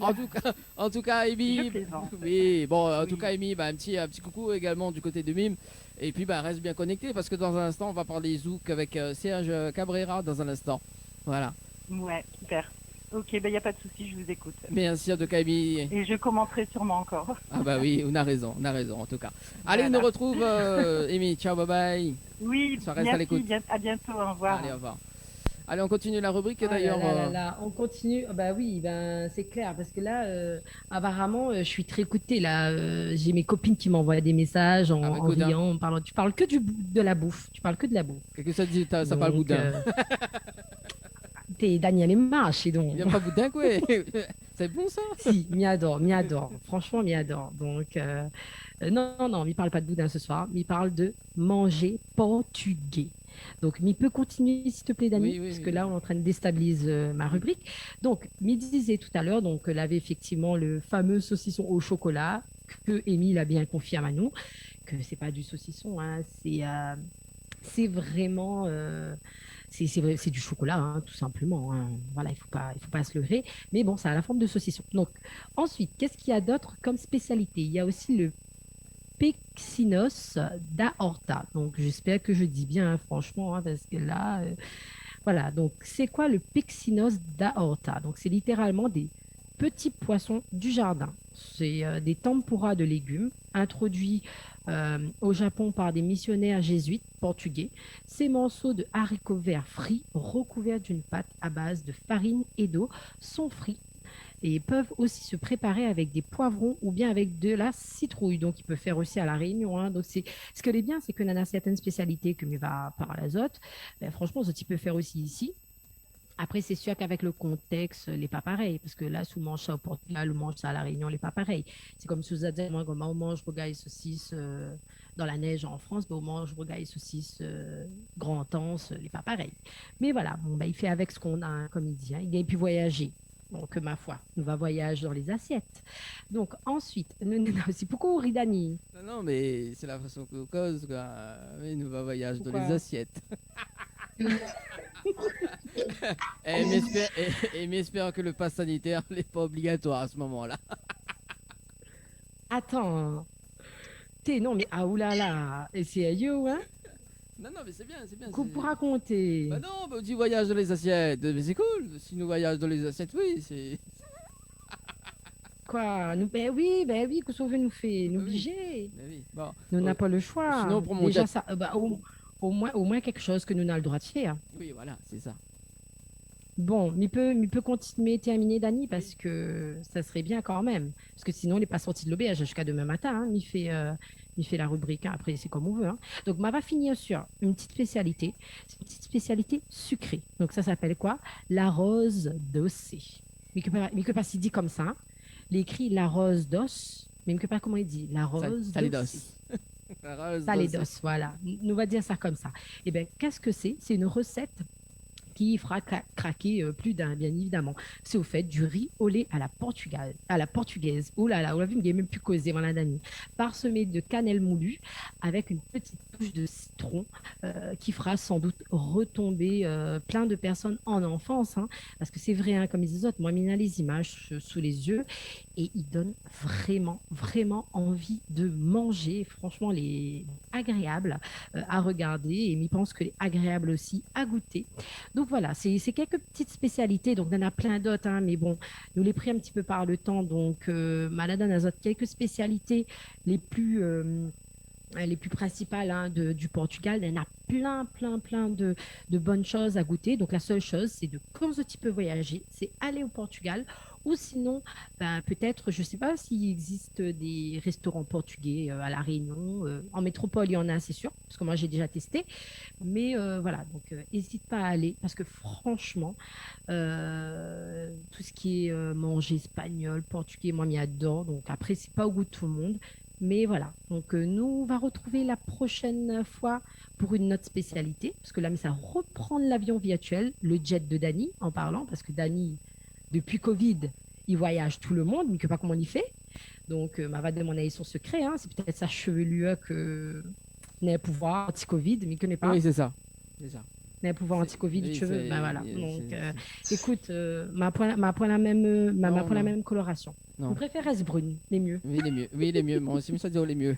En tout cas, Amy. Je plaisante. Oui, bon, en Oui. tout cas, Amy, bah, un petit coucou également du côté de Mime. Et puis, bah, reste bien connecté parce que dans un instant, on va parler zouk avec Serge Cabrera dans un instant. Voilà. Ouais, super. Ok, ben il n'y a pas de souci, je vous écoute. Merci en tout cas, Amy. Et je commenterai sûrement encore. Ah bah oui, on a raison en tout cas. Allez, on Voilà. nous retrouve, Amy. Ciao, bye bye. Oui, Ça reste à l'écoute. à bientôt, au revoir. Allez, au revoir. Allez, on continue la rubrique Oh là d'ailleurs. là là là, on continue. Oh, bah oui, ben c'est clair parce que là, apparemment, je suis très écoutée là. J'ai mes copines qui m'envoient des messages en, Avec en Gaudin. riant, en parlant. Tu parles que de la bouffe. Tu parles que de la bouffe. Qu'est-ce que ça dit? Ça parle Donc, boudin. T'es Daniel et Marche, et donc. Il n'y a pas boudin, quoi. C'est bon ça? Si, m'y adore. Franchement, m'y adore. Donc, non, m'y parle pas de boudin ce soir. M'y parle de manger portugais. Donc, m'y peut continuer, s'il te plaît, Dani, Oui, parce oui. que là, on est en train de déstabiliser ma rubrique. Donc, m'y disait tout à l'heure, donc, elle avait effectivement le fameux saucisson au chocolat que Émile a bien confirmé à nous, que c'est pas du saucisson, hein, c'est vraiment. C'est du chocolat, hein, tout simplement. Hein. Voilà, il faut pas se leurrer. Mais bon, ça a la forme de saucisson. Donc, ensuite, qu'est-ce qu'il y a d'autre comme spécialité? Il y a aussi le pexinos da horta. Donc, j'espère que je dis bien, hein, franchement, hein, parce que là, voilà. Donc, c'est quoi le pexinos da horta? Donc, c'est littéralement des petits poissons du jardin. C'est des tempura de légumes introduits au Japon par des missionnaires jésuites portugais. Ces morceaux de haricots verts frits recouverts d'une pâte à base de farine et d'eau sont frits et peuvent aussi se préparer avec des poivrons ou bien avec de la citrouille. Donc, il peut faire aussi à la Réunion. Hein. Donc, ce que est bien, c'est qu'on a certaines spécialités que va par l'azote. Ben, franchement, ce type peut faire aussi ici. Après, c'est sûr qu'avec le contexte, n'est pas pareil. Parce que là, si on mange ça au Portugal, on mange ça à La Réunion, n'est pas pareil. C'est comme si vous avez dit, moi, quand on mange rogaille saucisse dans la neige en France, ben, on mange rogaille saucisse grand anse, n'est pas pareil. Mais voilà, bon, ben, il fait avec ce qu'on a, hein, comme il dit. Hein. Il a pu voyager. Donc, ma foi, nous va voyager dans les assiettes. Donc, ensuite, c'est pourquoi on rit Dani? Non, mais c'est la façon qu'on cause, quoi. Oui, nous va voyage dans Pourquoi? les assiettes. Et m'espère que le pass sanitaire n'est pas obligatoire à ce moment-là. Attends. Non, mais ah oulala. Et c'est yo, hein? Non, mais c'est bien. Qu'on peut raconter. Bah non, bah, on dit voyage dans les assiettes. Mais c'est cool. Si nous voyage dans les assiettes, oui, c'est. Quoi? Ben oui, qu'est-ce qu'on veut nous faire? Nous oui. obliger. Mais oui. Bon. Nous n'a pas le choix. Sinon, pour mon Déjà, date- ça, au moins quelque chose que nous n'avons le droit de faire. Oui, voilà, c'est ça. Bon, mais peut continuer, terminer, Dani, parce que ça serait bien quand même. Parce que sinon, on n'est pas sorti de l'auberge jusqu'à demain matin. Hein. Il fait la rubrique. Hein. Après, c'est comme on veut. Hein. Donc, on va finir sur une petite spécialité. C'est une petite spécialité sucrée. Donc, ça s'appelle quoi? La rose d'ossé. Mais que pas s'il dit comme ça. Hein. Il écrit la rose d'os. Mais que pas comment il dit. La rose Salidos. d'ossé. La rose Salidos, d'ossé. voilà. Nous va dire ça comme ça. Eh bien, qu'est-ce que c'est? C'est une recette qui fera craquer plus d'un, bien évidemment. C'est au fait du riz au lait à la portugaise. Oh là là, on l'a vu, il n'est même plus causé, voilà, Dani. Parsemé de cannelle moulue avec une petite touche de citron qui fera sans doute retomber plein de personnes en enfance. Hein, parce que c'est vrai, hein, comme ils disent autres, moi, il a les images sous les yeux et il donne vraiment, vraiment envie de manger. Franchement, les agréables à regarder et il pense que les agréables aussi à goûter. Donc voilà, c'est quelques petites spécialités. Donc, il y en a plein d'autres, hein, mais bon, nous les pris un petit peu par le temps. Donc, Malada Nazot, quelques spécialités les plus principales hein, du Portugal. Il y en a plein de bonnes choses à goûter. Donc, la seule chose, c'est de, quand tu peux voyager, c'est aller au Portugal. Ou sinon, ben, peut-être, je ne sais pas s'il existe des restaurants portugais à La Réunion. En métropole, il y en a, c'est sûr, parce que moi, j'ai déjà testé. Mais voilà, donc n'hésite pas à aller, parce que franchement, tout ce qui est manger espagnol, portugais, moi, m'y adore. Donc après, c'est pas au goût de tout le monde. Mais voilà, donc nous, on va retrouver la prochaine fois pour une autre spécialité, parce que là, mais ça reprend l'avion virtuel, le jet de Dani, en parlant, parce que Dani, depuis Covid, il voyage tout le monde, mais que pas comment il fait. Donc, va demander son secret, hein, c'est peut-être sa chevelure que n'a pouvoir anti-Covid, mais il connaît pas. Oui, c'est ça. C'est ça. N'a pouvoir anti-Covid oui, de cheveux, ben voilà. c'est- Donc, c'est- écoute, m'a point la même, Non, la non. même coloration. Non. Vous préférez ce brune, les mieux. Oui, les mieux. Oui, les mieux. Moi aussi, ça dit les mieux.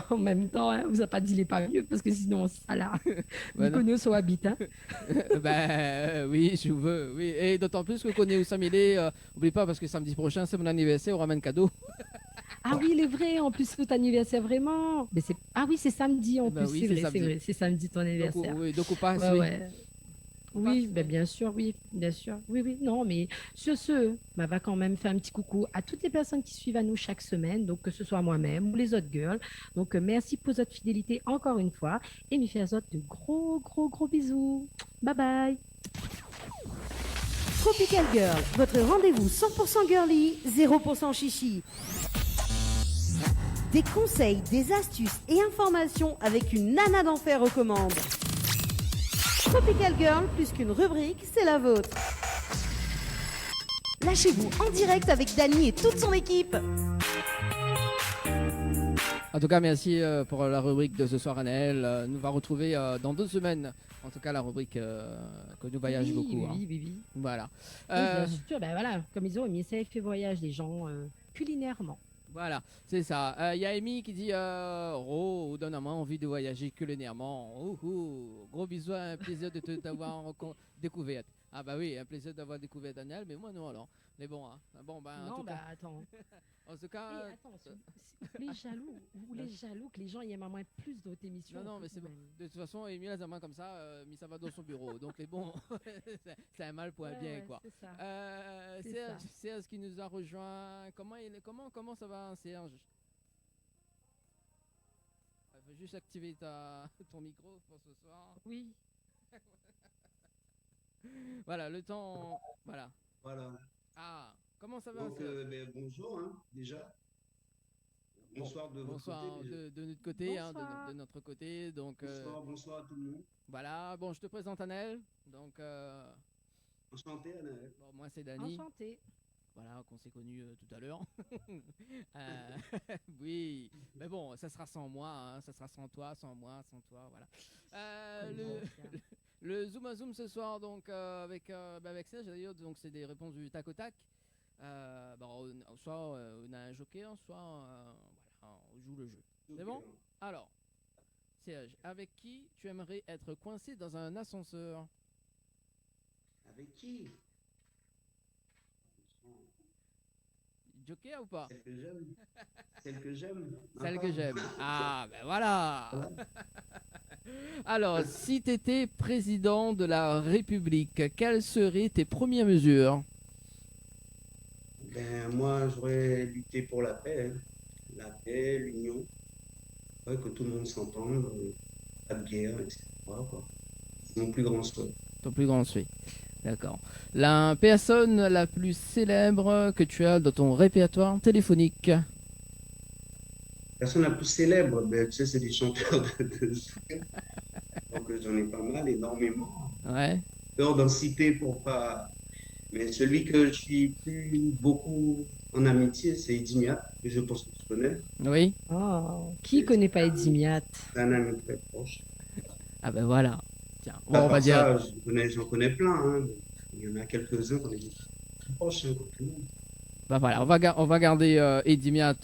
En même temps, hein, vous a pas dit les pas mieux, parce que sinon, ça là, Ouais, vous connaissez son habit, hein. Oui, je veux. Oui. Et d'autant plus que connaît Oussam Ilé. N'oublie pas, parce que samedi prochain, c'est mon anniversaire, on ramène cadeau. Ah oui, il est vrai, en plus, c'est ton anniversaire, vraiment. Mais ah oui, c'est samedi, en Ben plus, oui, c'est c'est vrai, samedi. c'est vrai, c'est samedi ton Donc, anniversaire. oui, donc on passe. Ouais, Oui. ouais. Oui, ben bien sûr, oui, bien sûr. Oui, non, mais sur ce, va quand même faire un petit coucou à toutes les personnes qui suivent à nous chaque semaine, donc que ce soit moi-même ou les autres girls. Donc, merci pour votre fidélité encore une fois et m'y faire de gros bisous. Bye bye. Tropical Girl, votre rendez-vous 100% girly, 0% chichi. Des conseils, des astuces et informations avec une nana d'enfer aux commandes. Tropical Girl, plus qu'une rubrique, c'est la vôtre. Lâchez-vous en direct avec Dani et toute son équipe. En tout cas, merci pour la rubrique de ce soir, Anaël. Nous va retrouver dans 2 semaines. En tout cas, la rubrique que nous voyageons beaucoup. Hein. Oui. Voilà. Oui, bien sûr, ben voilà, comme ils ont mis ça, fait voyage les gens culinairement. Voilà, c'est ça. Il y a Amy qui dit donne-moi envie de voyager culinairement. Gros bisous, un plaisir de t'avoir découvert. Ah bah oui, un plaisir d'avoir découvert Daniel, mais moi non alors. Mais bon, hein. Bon bah en Non, tout bah cas, attends. en tout Eh, cas, attends, les jaloux, vous les jaloux que les gens y aiment à moins plus d'autres émissions. non mais c'est bon. De toute façon, Emile Azama comme ça, mais ça va dans son bureau. Donc les bons, c'est un mal pour un bien quoi. C'est ça. C'est Serge, ça. Serge qui nous a rejoint. Comment ça va, Serge? Faut juste activer ton micro pour ce soir. Oui. Voilà, le temps. Voilà. Voilà. Ah, comment ça va, Donc, Serge? bonjour, hein, déjà. Bonsoir de votre Bonsoir côté. déjà. de notre côté, hein, Bonsoir. de notre côté. Donc Bonsoir à tout le monde. voilà, bon, je te présente Anel. Donc Enchanté, Anaël. bon, moi c'est Dani. Enchantée. Voilà, qu'on s'est connu tout à l'heure. Euh, oui, mais bon, ça sera sans moi, hein, ça sera sans toi, sans moi, sans toi, voilà. Le Zoom à Zoom ce soir, donc avec Serge d'ailleurs, donc c'est des réponses du tac au tac. Bon, soit on a un joker, soit voilà, on joue le jeu. C'est bon? Alors, Serge, avec qui tu aimerais être coincé dans un ascenseur? Avec qui? Joker ou pas? Celle que j'aime. Celle que j'aime. Celle que j'aime. Ah, ben voilà. Alors, si tu étais président de la République, quelles seraient tes premières mesures? Ben, moi, j'aurais lutté pour la paix. Hein. La paix, l'union. Ouais, que tout le monde s'entende. Pas de guerre, etc. Quoi. C'est mon plus grand souhait. Ton plus grand souhait. D'accord. La personne la plus célèbre que tu as dans ton répertoire téléphonique? Personne la plus célèbre, ben, tu sais, c'est des chanteurs de soul. Donc, j'en ai pas mal, énormément. Ouais. Peur d'en citer pour pas. Mais celui que je suis plus beaucoup en amitié, c'est Edimiat, que je pense que tu connais. Oui. Oh, qui connaît pas Eddie Miat? C'est un ami très proche. Ah ben voilà. Tiens, À bon, on va part dire. ça, j'en connais plein. Hein. Il y en a quelques-uns qu'on est très proches, hein, comme tout le monde. Bah voilà, on va garder Eddie Miat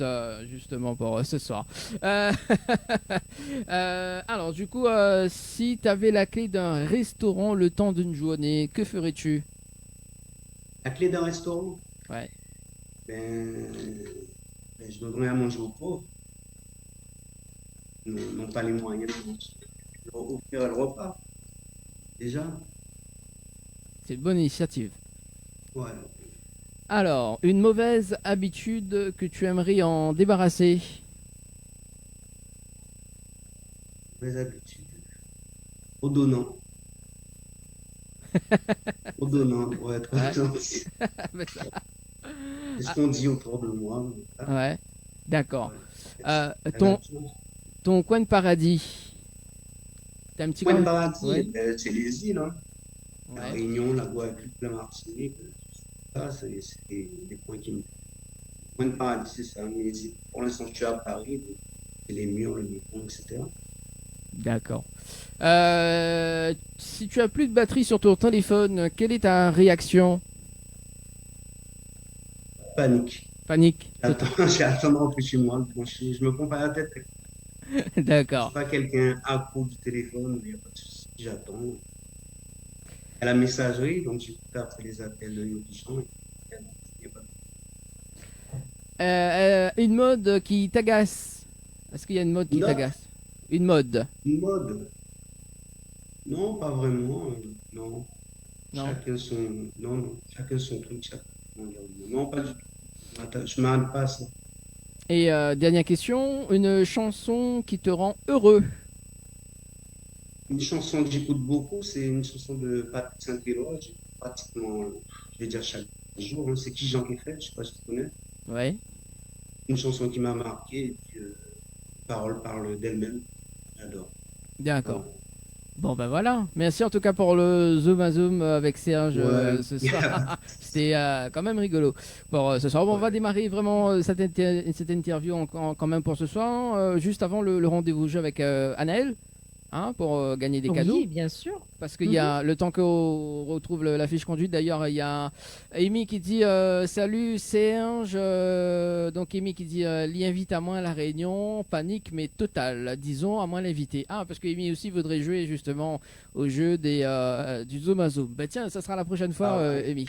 justement pour ce soir. Alors du coup, si tu avais la clé d'un restaurant le temps d'une journée, que ferais-tu? La clé d'un restaurant, Ouais. ben, je donnerais à manger aux pauvres. N'ont pas les moyens de leur offrir le repas. Déjà, C'est une bonne initiative. ouais. Alors, une mauvaise habitude que tu aimerais en débarrasser? Les habitudes. Au donnant. Au donnant, pour être Ouais. gentil. Mais ça- C'est ce qu'on dit autour de moi. Ouais, d'accord. Ouais. Ton, ton coin de paradis? T'as un petit Point de coin? paradis, Ouais. ben, c'est les îles. Hein. La Ouais. Réunion, la Guadeloupe, la Martinique. Ça, c'est des points qui me. Point de paradis, c'est ça. Mais pour l'instant, je suis à Paris. Donc, c'est les murs, le micro, etc. D'accord. Si tu as plus de batterie sur ton téléphone, quelle est ta réaction? Panique. Panique. J'attends de rentrer chez moi. Bon, je me prends pas la tête. Je D'accord. suis pas quelqu'un accro du téléphone, mais il n'y a pas de souci. J'attends. À la messagerie, donc j'écoute après les appels de nos gens. Il y a pas de- Une mode qui t'agace? Est-ce qu'il y a une mode qui Non. t'agace? Une mode? Une mode? Non, pas vraiment. Non. Non. Chacun son. Non, non. Chacun son truc. Chacun son environnement. Non, pas du tout. Attends, je m'arrête pas à ça. Et dernière question, une chanson qui te rend heureux? Une chanson que j'écoute beaucoup, c'est une chanson de Patrick Saint-Éloi. J'écoute pratiquement, je vais dire chaque jour. Hein. C'est qui Jean Guéfret, je sais pas si tu connais. Ouais. Une chanson qui m'a marqué, et puis, les paroles parlent d'elles-mêmes. J'adore. D'accord. Voilà. Bon ben voilà. Merci en tout cas pour le Zoom à Zoom avec Serge Ouais. ce soir. C'était quand même rigolo. Pour ce soir, bon, on va Ouais. démarrer vraiment cette interview quand même pour ce soir. Juste avant le rendez-vous jeu avec Anaël. hein, pour gagner des cadeaux. Oui, bien sûr. Parce qu'il y a le temps qu'on retrouve la fiche conduite. D'ailleurs, il y a Amy qui dit salut Serge. Donc Amy qui dit l'y invite à moins à la réunion. Panique mais totale. Disons à moins l'inviter. Ah, parce que Amy aussi voudrait jouer justement au jeu du Zoom à Zoom. Bah tiens, ça sera la prochaine fois, Amy.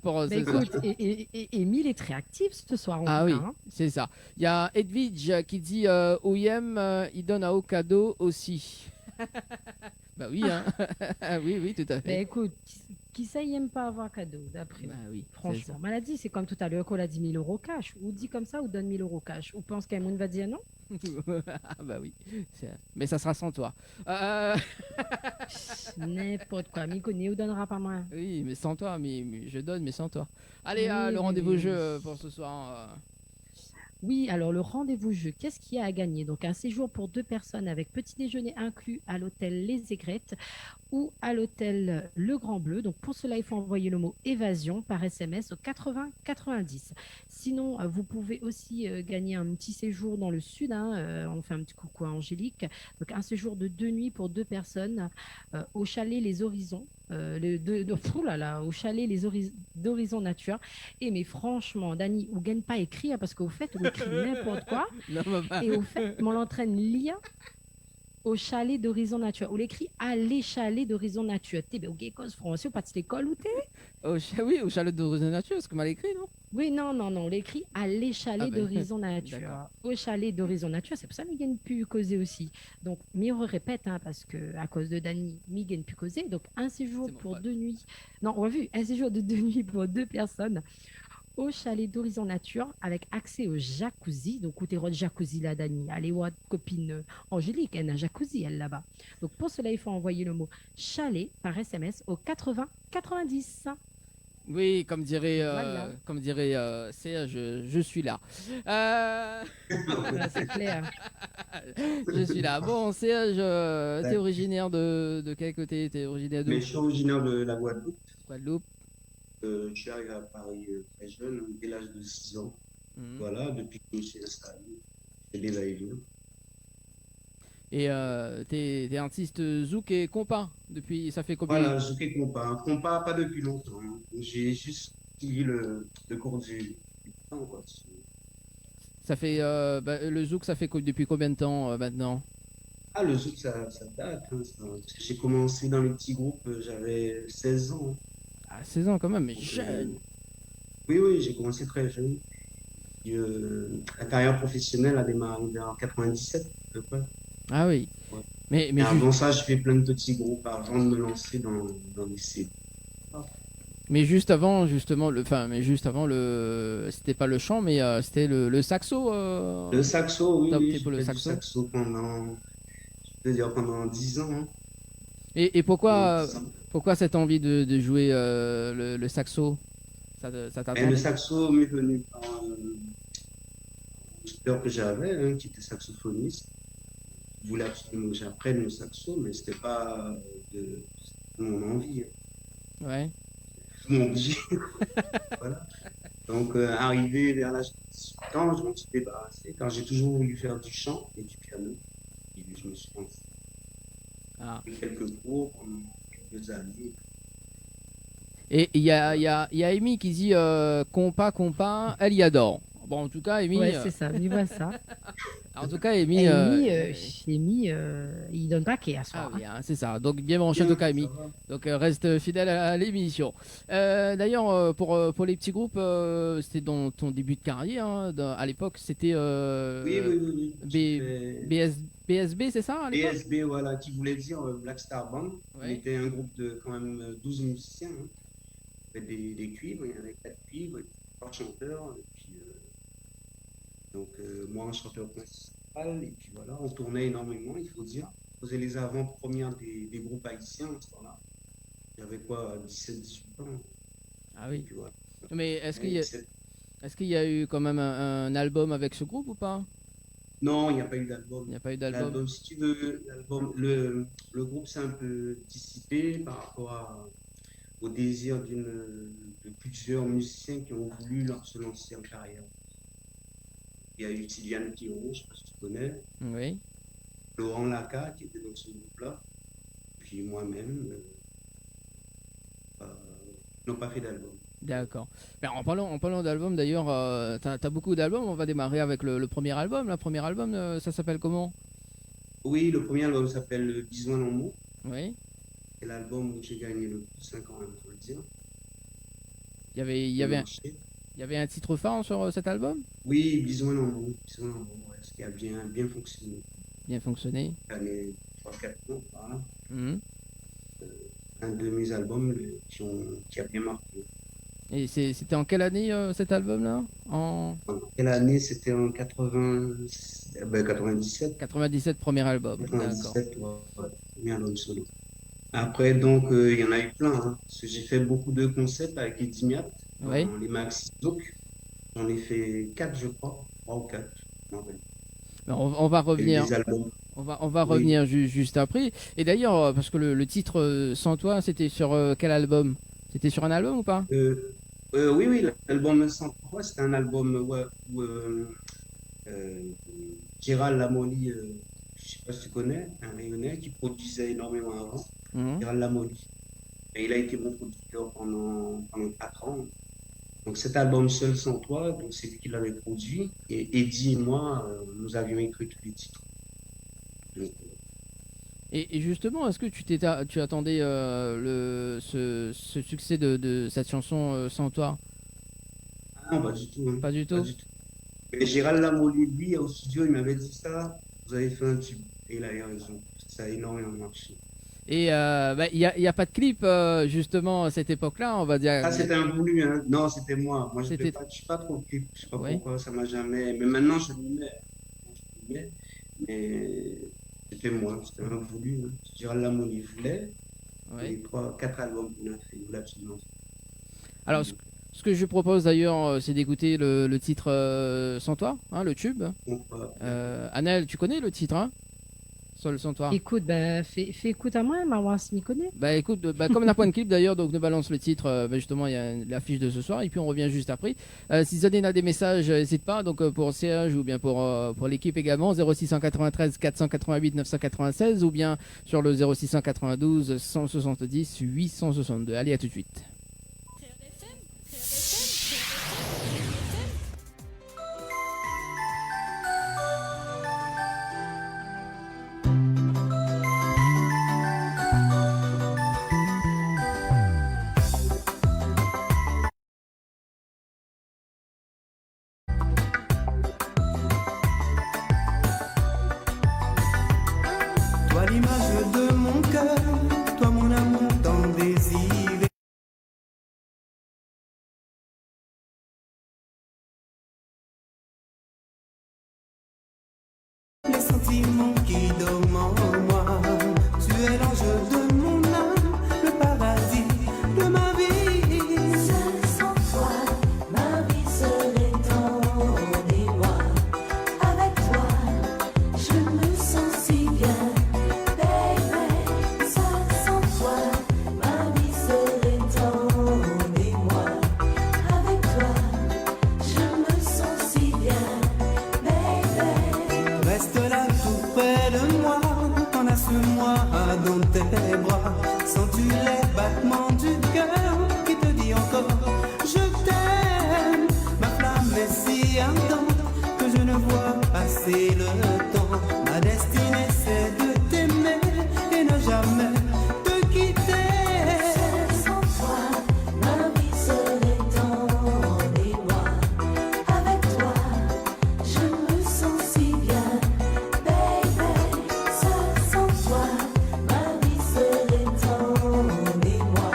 Pour, Bah, écoute, et Émile est très active ce soir. Ah oui, Hein. c'est ça. Il y a Edwidge qui dit OIM, il donne à haut cadeau aussi. Bah oui, hein. oui, tout à Bah, fait. écoute, qui ça, il aime pas avoir cadeau, d'après Bah moi. oui, Franchement, maladie, c'est comme tout à l'heure qu'on a 10 000 € cash. Ou dit comme ça, ou donne 1 000 € cash. Ou pense qu'un monde va dire non. Ah bah oui, mais ça sera sans toi. N'importe quoi. M'y connaît ou donnera pas moi. Oui, mais sans toi, mais je donne, mais sans toi. Allez, Oui, le oui, rendez-vous oui. jeu pour ce soir. Oui, alors le rendez-vous jeu, qu'est-ce qu'il y a à gagner? Donc un séjour pour 2 personnes avec petit déjeuner inclus à l'hôtel Les Aigrettes ou à l'hôtel Le Grand Bleu. Donc pour cela, il faut envoyer le mot évasion par SMS au 80 90. Sinon, vous pouvez aussi gagner un petit séjour dans le sud. On fait un petit coucou à Angélique. Donc un séjour de 2 nuits pour 2 personnes au chalet Les Horizons. Au chalet d'Horizon Nature. Et mais franchement, Dani, ou gagne pas écrit, parce qu'au fait, on écrit n'importe quoi. Non, bah, Et au fait, on l'entraîne lire au chalet d'Horizon Nature. On l'écrit à les chalets d'Horizon Nature. T'es bien, ok, cause français, ou pas de l'école ou t'es? oui, au chalet de Nature, c'est mal écrit, non? Oui, non, on l'écrit à les chalets ben, d'Horizon Nature. d'accord. Au chalet d'Horizon Nature, c'est pour ça que Miguel pu causer aussi. Donc, mais on répète, parce que à cause de Dani, Miguel pu causer. Donc, un séjour C'est mon pour pote. 2 nuits. Non, on a vu, un séjour de 2 nuits pour 2 personnes au chalet d'Horizon Nature avec accès au jacuzzi. Donc, où t'es jacuzzi là, Dani? Allez, voir copine Angélique, elle a un jacuzzi, elle là-bas. Donc, pour cela, il faut envoyer le mot chalet par SMS au 80 90. Oui, comme dirait, Voilà. Serge, je suis là. Euh, Voilà, c'est clair. je suis là. Bon, Serge, t'es Ouais. originaire de quel côté? T'es originaire d'où? Mais je suis originaire de la Guadeloupe. Guadeloupe. Je suis arrivé à Paris très jeune, dès l'âge de 6 ans. Mhm. Voilà, depuis que je me suis installé, j'ai des va-et-vient. Et t'es artiste zouk et compas depuis, ça fait combien? Voilà, je fais compas. Compas, pas depuis longtemps, hein. J'ai juste suivi le cours du temps, quoi. Ça fait le zouk, ça fait depuis combien de temps maintenant? Ah, le zouk, ça date, hein, parce que j'ai commencé dans les petits groupes, j'avais 16 ans. Ah, 16 ans quand même, mais Donc, jeune. oui, j'ai commencé très jeune. Puis, la carrière professionnelle a démarré vers 97, à peu près. Ah oui. Ouais. Mais Et avant ça, je fais plein de petits groupes avant de me lancer dans les CD. Mais juste avant, justement, c'était pas le chant, mais c'était le saxo. Le saxo, oui, T'as opté j'ai pour le fait du saxo. saxo pendant 10 ans, hein. Et Pendant 10 ans. pourquoi cette envie de jouer le saxo? Ça Et t'attendait? le saxo m'est venu par un tuteur que j'avais, hein, qui était saxophoniste. Il voulait absolument que j'apprenne le saxo, mais c'était pas de mon envie, hein. Ouais. Mon obligé. Voilà. Donc, arrivé vers l'âge de 18 ans, je m'en suis débarrassé, car j'ai toujours voulu faire du chant et du piano. Et je me suis lancé. Ah. J'ai fait quelques cours pendant quelques années. Et il y a Amy qui dit compas, elle y adore. Bon, en tout cas, Amy. Ouais, c'est ça, il voit ça. En tout cas, Amy. Amy, il donne pas qu'à Ah soir. oui, hein, c'est ça. Donc bien branché en tout cas, Amy. Ça va. Donc reste fidèle à l'émission. D'ailleurs, pour les petits groupes, c'était dans ton début de carrière. Hein, à l'époque, c'était Oui. J'ai fait BSB, c'est ça à l'époque? BSB, voilà, qui voulait dire Black Star Band. On Ouais. était un groupe de quand même 12 musiciens, hein. Il y avait des cuivres, il y avait 4 cuivres, 3 chanteurs, et puis moi un chanteur principal, et puis voilà, on tournait énormément, il faut dire. On faisait les avant-premières des groupes haïtiens à ce temps-là. J'avais quoi, 17-18 ans. Ah oui. Et puis voilà. Mais est-ce qu'il y Et a, c'est- est-ce qu'il y a eu quand même un album avec ce groupe ou pas? Non, il n'y a pas eu d'album. Il n'y a pas eu d'album. L'album, si tu veux, le groupe s'est un peu dissipé par rapport au désir de plusieurs musiciens qui ont voulu se lancer en carrière. Il y a eu Sylviane Thiron, je ne sais pas si tu connais. Oui. Laurent Laca qui était dans ce groupe-là, puis moi-même, n'ont pas fait d'album. D'accord. Ben, en parlant d'album, d'ailleurs, t'as beaucoup d'albums. On va démarrer avec le premier album. Le premier album, ça s'appelle comment? Oui, le premier album s'appelle Besoin en mots. Oui. C'est l'album où j'ai gagné le plus 5 ans, il faut le dire. Il y avait un titre phare sur cet album? Oui, Besoin en mots. Besoin en mots, ouais, ce qui a bien fonctionné. Bien fonctionné. L'année 3-4 ans, par là. Mhm. Un de mes albums qui a bien marqué. Et c'était en quelle année cet album-là? En Quelle année? C'était en 97. 97, premier album. D'accord. 97, ouais, premier album solo. Après, donc, il y en a eu plein, hein, parce que j'ai fait beaucoup de concepts avec Eddie Miat, Oui. dans les Maxi Zouk. J'en ai fait 4, je crois, 3 ou 4. Je m'en rappelle. Ben, on va Et revenir. des albums. On va Oui. revenir juste après. Et d'ailleurs, parce que le titre Sans toi, c'était sur quel album? C'était sur un album ou pas? Oui, l'album 103, c'était un album ouais, où Gérald Lamoli, je sais pas si tu connais, un Rayonnais qui produisait énormément avant, Mhm. Gérald Lamoli. Et il a été mon producteur pendant 4 ans. Donc cet album Seul sans toi, donc c'est lui qui l'avait produit. Et Eddie et moi, nous avions écrit tous les titres. Donc, Et justement, est-ce que tu attendais ce succès de cette chanson Sans toi? non, pas du tout, hein, Pas du pas tout? du tout. Mais Gérald Lamoli, lui, au studio, il m'avait dit ça, vous avez fait un tube. Et il a eu raison. Ça a énormément marché. Et il y a pas de clip justement à cette époque-là, on va dire. Ah, c'était un voulu, hein. Non, c'était moi. Moi, C'était- je suis pas trop clip. Je sais pas Oui. pourquoi, ça m'a jamais. Mais maintenant, je m'y mets. Je m'y mets. Mais c'était moi, c'était un voulu, hein. Gérald Lamont, il voulait. Ouais. Et 4 albums qu'il a fait, il voulait absolument. Alors, ce que je propose d'ailleurs, c'est d'écouter le titre Sans toi, hein, le tube. Donc, voilà. Annelle, tu connais le titre, hein? Sans toi. Écoute, bah, fais écoute à moi, Marwan, s'y m'y connaît. Bah écoute, comme on n'a pas de clip d'ailleurs, donc nous balance le titre, justement il y a l'affiche de ce soir et puis on revient juste après. Si Zadine a des messages, n'hésite pas, donc pour Serge ou bien pour l'équipe également, 0693 488 996 ou bien sur le 0692 170 862. Allez, à tout de suite. Toi l'image de mon cœur, toi mon amour tant désiré. Les sentiments qui dorment en moi, tu es l'ange de mon âme, le paradis de ma vie. Seul sans toi, ma vie serait en émoi. Avec toi, je me sens si bien, baby. Seul sans toi, ma vie serait en émoi. Avec toi, je me sens si bien, baby. Reste là tout près de moi, enlace-moi dans tes bras. Sens-tu les battements du cœur qui te dit encore je t'aime? Ma flamme est si ardente que je ne vois passer le temps. Ma destinée c'est de t'aimer et ne jamais te quitter. Seul sans toi, ma vie serait en émoi. Avec toi, je me sens si bien, baby. Seul sans toi, ma vie serait en émoi.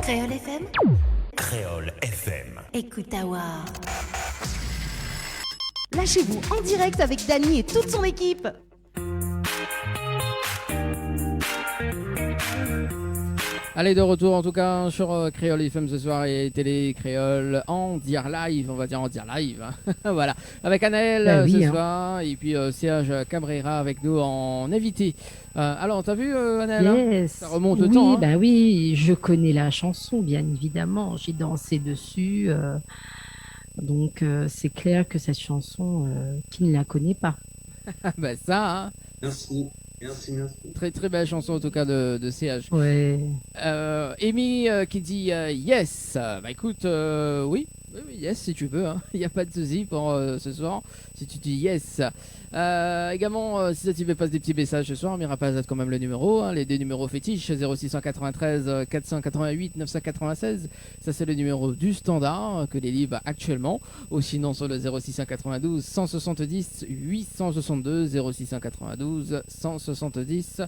Créole FM, Créole FM. écoute Awa. Lâchez-vous en direct avec Dany et toute son équipe. Allez, de retour en tout cas sur Créole FM ce soir et Télé Créole en dire live, on va dire en dire live. Hein. Voilà, avec Anaël Bah oui, ce hein. soir et puis Serge Cabrera avec nous en invité. Alors, t'as vu Anaël, hein, Yes. ça remonte le Oui, temps. Hein. bah oui, je connais la chanson, bien évidemment. J'ai dansé dessus. Donc, c'est clair que cette chanson, qui ne la connaît pas? Bah ça, hein. Merci. Très très belle chanson en tout cas de CH. Ouais. Amy qui dit yes. Bah écoute, oui, yes si tu veux. Hein. Il n'y a pas de souci pour ce soir si tu dis yes. Également, si ça t'y fait passer des petits messages ce soir, Mirapazat quand même le numéro. Hein, les deux numéros fétiches 0693 488 996. Ça c'est le numéro du standard que les livres actuellement. Ou sinon sur le 0692 170 862 0692 170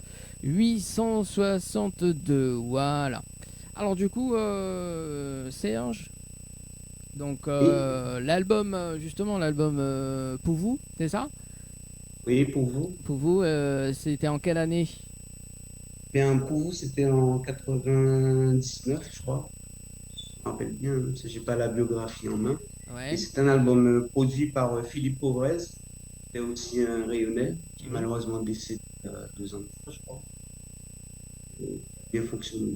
862. Voilà. Alors du coup, Serge, donc l'album, justement l'album pour vous, c'est ça? Oui, pour vous. Pour vous, c'était en quelle année? Bien, pour vous, c'était en 99, je crois. Je me rappelle bien, parce que j'ai pas la biographie en main. Ouais. Et c'est un album produit par Philippe Pauvrez. C'était aussi un Rayonnais qui est malheureusement décédé il y a 2 ans, je crois. Bien fonctionné,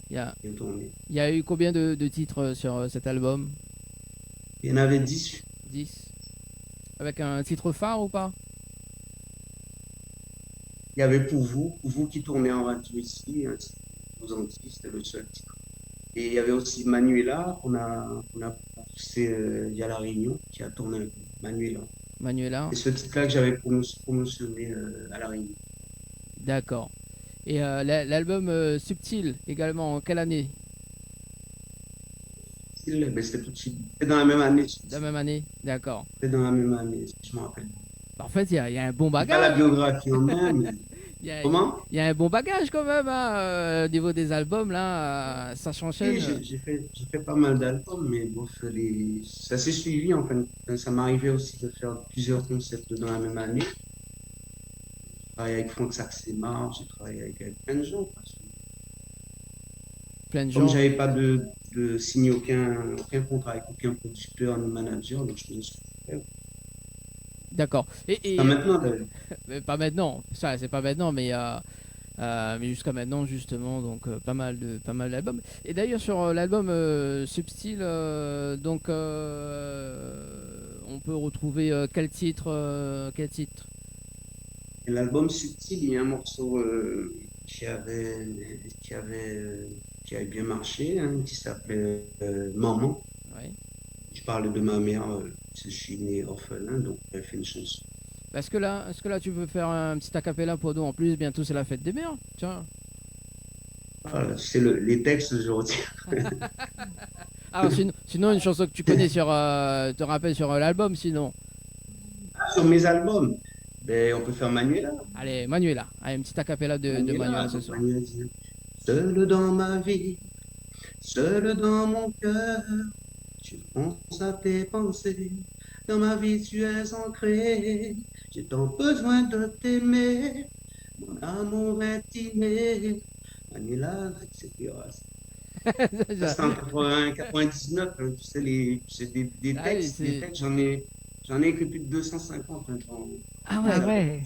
Il y a, bien tourné. il y a eu combien de titres sur cet album? Il y en avait 10. 10. Avec un titre phare ou pas? Il y avait pour vous qui tournait en radio ici, un titre aux Antilles, c'était le seul titre. Et il y avait aussi Manuela, qu'on a poussé il y a La Réunion, qui a tourné un peu. Manuela. Et ce titre-là que j'avais promotionné à La Réunion. D'accord. Et l'album Subtil également, en quelle année? Ben, c'était tout de suite. C'était dans la même année. La même année? D'accord. C'était dans la même année, si je me rappelle. Bah, en fait, il y a un bon Pas la bagage. biographie en main, mais... Comment? Il y a un bon bagage quand même, hein, au niveau des albums, là, ça s'enchaîne. Oui, j'ai fait pas mal d'albums, mais bon, ça s'est suivi en fait. Ça m'arrivait aussi de faire plusieurs concepts dans la même année. J'ai travaillé avec Franck Saxemar, j'ai travaillé avec plein de gens. Parce que Plein de comme gens. j'avais pas de signé aucun contrat avec aucun producteur ni manager, donc je me suis fait. D'accord. Et Pas maintenant, d'ailleurs. mais pas maintenant. Ça, c'est pas maintenant, mais jusqu'à maintenant justement, donc pas mal d'albums. Et d'ailleurs sur l'album Subtil, donc on peut retrouver quel titre, Et l'album Subtil, il y a un morceau qui avait bien marché, hein, qui s'appelait Maman. Ouais. Je parle de ma mère, je suis né orphelin, donc elle fait une chanson. Est-ce que là tu peux faire un petit acapella pour nous? En plus, bientôt c'est la fête des mères. Tiens. Voilà, c'est les textes aujourd'hui. Alors sinon une chanson que tu connais sur te rappelles sur l'album sinon. Sur mes albums, ben, on peut faire Manuela. Allez Manuela, allez, un petit acapella de Manuela ce soir. Manuela dit, seul dans ma vie, seul dans mon cœur, je pense à tes pensées. Dans ma vie tu es ancré, j'ai tant besoin de t'aimer. Mon amour est inné. Manuela, etc. Ça, c'est en 99, hein, tu sais, c'est des Ah oui, textes, j'en ai écrit plus de 250. Hein, Ah ouais.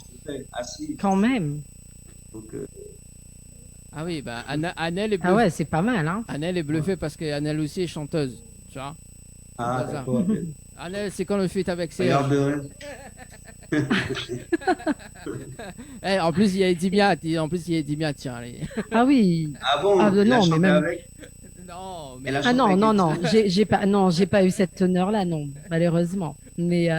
Assis. Quand même. Donc, Ah oui, bah Annelle est Ah ouais, c'est pas mal, hein. Annelle est bluffée parce qu'Annelle aussi est chanteuse, tu vois. ah, Pas ça. d'accord. Annelle, c'est quand le feat avec Regarde, Serge. En plus, il y a Edimiat. Tiens. Allez. Ah oui. Ah bon, Ah, il a non, mais chanté même. avec. Non, mais Elle a Ah chanté non, avec non, les- non, j'ai pas eu cet honneur-là, non, malheureusement. Mais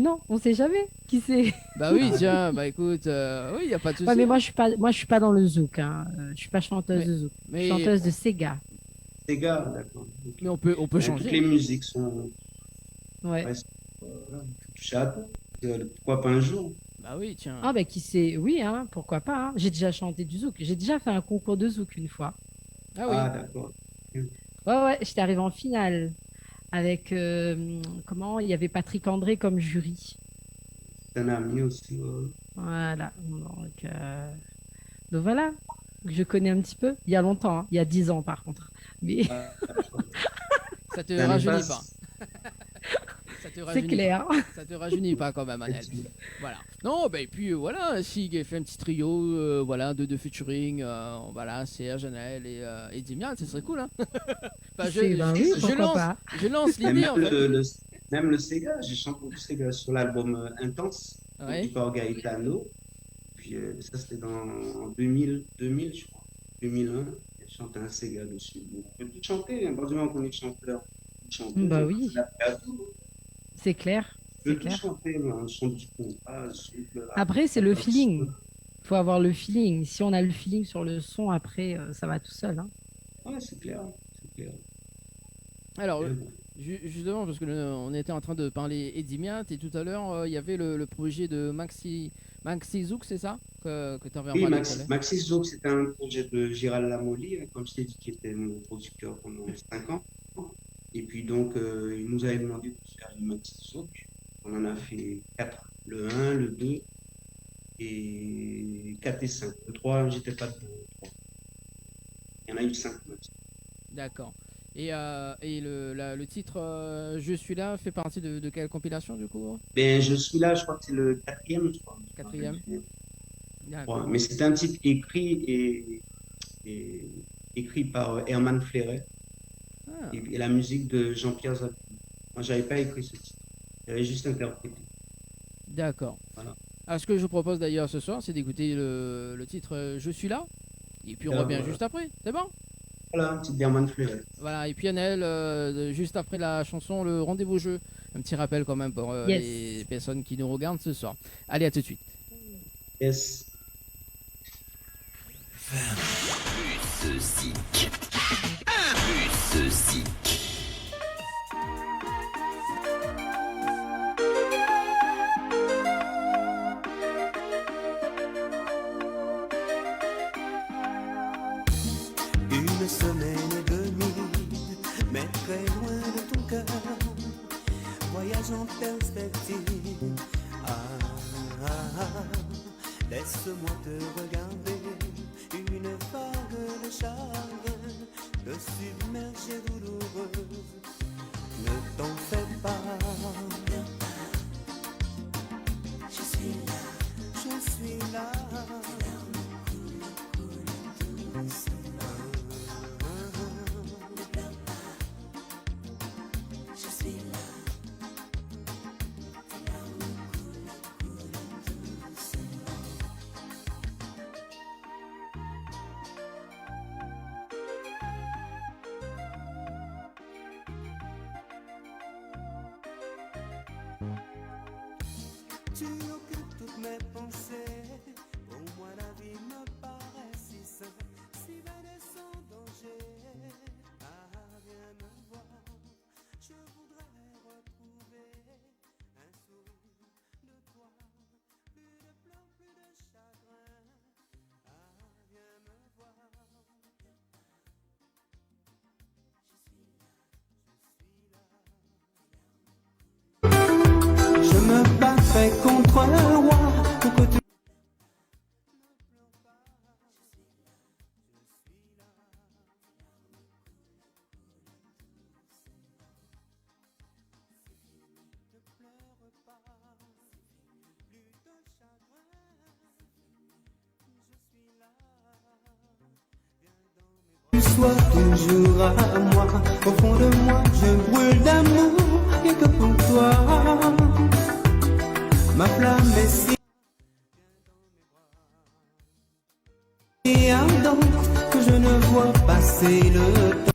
non, on sait jamais. Qui sait? bah oui, tiens, bah écoute, oui, il y a pas de souci. Ouais, mais moi je suis pas dans le zouk, hein. Je suis pas chanteuse de zouk. Je suis mais- chanteuse de Sega. Ces gars, d'accord. Mais on peut Toutes les changer. musiques sont. Ouais. Voilà, faut toucher à tout. Pourquoi pas un jour? Bah oui, tiens. Ah bah qui sait? Oui, hein, pourquoi pas, hein. J'ai déjà chanté du zouk. J'ai déjà fait un concours de zouk une fois. Ah oui. Ah, d'accord. Ouais, j'étais arrivée en finale avec, comment, il y avait Patrick André comme jury. C'est un ami aussi. Ouais. Voilà. Donc voilà, je connais un petit peu. Il y a longtemps, hein. Il y a 10 ans par contre. Mais Ah, Ça te ça n'est rajeunit pas- pas. Ça te c'est rajeunit clair. pas. Ça te rajeunit pas quand même, Manel. Voilà. Non, bah, et puis voilà, Sig a fait un petit trio voilà, de featuring. Voilà, Serge, Janelle et Dimian, ce serait cool. Hein. Enfin, Ben oui, pourquoi pas. je lance Et l'idée en même fait. même le Sega, j'ai chanté du Sega sur l'album Intense, Ouais. du Port Gaetano. Puis ça, c'était en 2000, je crois. 2001, j'ai chanté un Sega dessus. Donc, on peut tout chanter, à partir du moment qu'on est chanteur. Chanter, Bah on oui. peut s'adapter à tout. C'est clair. On C'est peut tout clair. chanter, un son du compas, un son de la- Après, c'est le feeling. Il faut avoir le feeling. Si on a le feeling sur le son, après, ça va tout seul. Hein. Ouais, c'est clair. C'est clair. Alors, Et bon. justement, parce que on était en train de parler Eddie Miat et tout à l'heure, il y avait le projet de Maxi Zouk, c'est ça que tu avais Oui, parlé tout à l'heure. Maxis Zouk, c'était un projet de Gérald Lamoli, comme je t'ai dit, qui était mon producteur pendant 5 ans. Et puis donc, il nous avait demandé de faire du Maxis Zouk. On en a fait 4, le 1, le 2, et 4 et 5. Le 3, j'étais pas dedans. Le 3. Il y en a eu 5 Maxis. D'accord. Et le titre Je suis là fait partie de quelle compilation du coup? Ben, je suis là, je crois que c'est le 4e, je crois. 4e. Ouais, D'accord. mais c'était un titre écrit par Herman Fleuret Ah, et la musique de Jean-Pierre Zabou. Moi, j'avais pas écrit ce titre. J'avais juste interprété. d'accord. Voilà. Alors, ce que je vous propose d'ailleurs ce soir, c'est d'écouter le titre Je suis là. Et puis on Ah, revient voilà. juste après. C'est bon? Voilà, un petit d'Herman Fleuret. Voilà. Et puis Annelle, juste après la chanson, le rendez-vous jeu. Un petit rappel quand même pour Yes. les personnes qui nous regardent ce soir. Allez, à tout de suite. Yes. Une semaine et demie, mais très loin de ton cœur. Voyage en perspective. Ah, ah, ah. Laisse-moi te regarder. Une vague de chagrin te submerger douloureuse. Ne t'en fais pas. Je suis là. Je suis là. Tu occupes toutes mes pensées. Pour moi, la vie me paraît si simple, si belle et sans danger. Ah, viens me voir. Je voudrais retrouver un sourire de toi. Plus de pleurs, plus de chagrin. Ah, viens me voir. Je me battrai contre un roi pour que tu... Tu sois toujours à moi. Au fond de moi, je brûle d'amour, rien que pour toi. Ma flamme est si ardente que je ne vois passer le temps.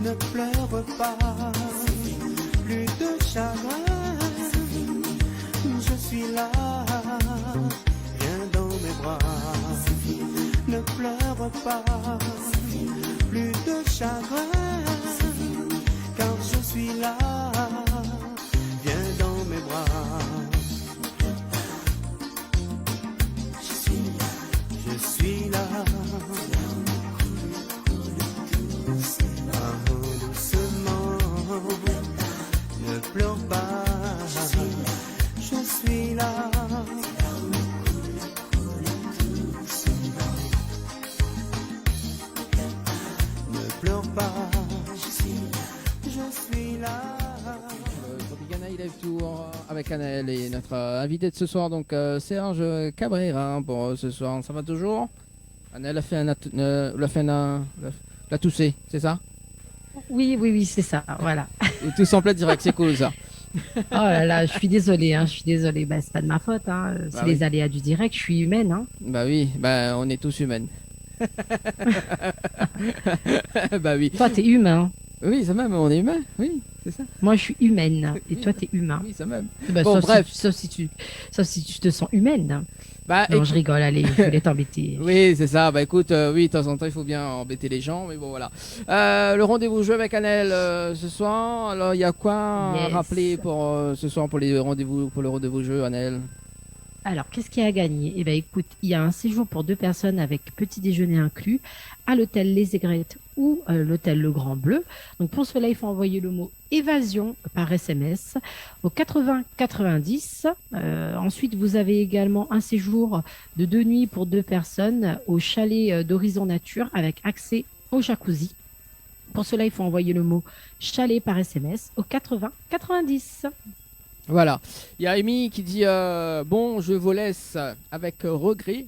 Ne pleure pas, plus de chagrin. Je suis là, viens dans mes bras. Ne pleure pas, plus de chagrin. Car je suis là, viens dans mes bras. Je suis là. Ne pleure pas, je suis là. Ne pleure pas, je suis là. Tropicana Live Tour avec Anaël et notre invité de ce soir, donc Serge Cabrera pour ce soir. Ça va toujours? Anaël a fait la toussée, c'est ça? Oui, c'est ça, voilà. Et tout en plat direct, c'est cool ça. Oh là là, je suis désolée, je suis désolée. Bah, c'est pas de ma faute, c'est Bah les oui. aléas du direct, je suis humaine, Bah oui, bah on est tous humaines. Bah oui. Toi, t'es humain. Oui, ça même, on est humain, oui, c'est ça. Moi, je suis humaine. Et toi, t'es humain. Oui, ça même. Bah, Bon, bref. sauf si tu te sens humaine. Bah, Non, écoute- je rigole, allez, je voulais t'embêter. Oui, c'est ça. Bah écoute, oui, de temps en temps, il faut bien embêter les gens, mais bon, voilà. Le rendez-vous jeu avec Anaël ce soir. Alors, il y a quoi à Yes. rappeler pour ce soir pour le rendez-vous jeu, Anaël? Alors, qu'est-ce qu'il y a à gagner? Eh bien, écoute, il y a un séjour pour 2 personnes avec petit déjeuner inclus à l'hôtel Les Aigrettes ou l'hôtel Le Grand Bleu. Donc, pour cela, il faut envoyer le mot évasion par SMS au 80 90. Ensuite, vous avez également un séjour de 2 nuits pour 2 personnes au chalet d'Horizon Nature avec accès au jacuzzi. Pour cela, il faut envoyer le mot chalet par SMS au 80 90. Voilà. Il y a Amy qui dit bon, je vous laisse avec regret.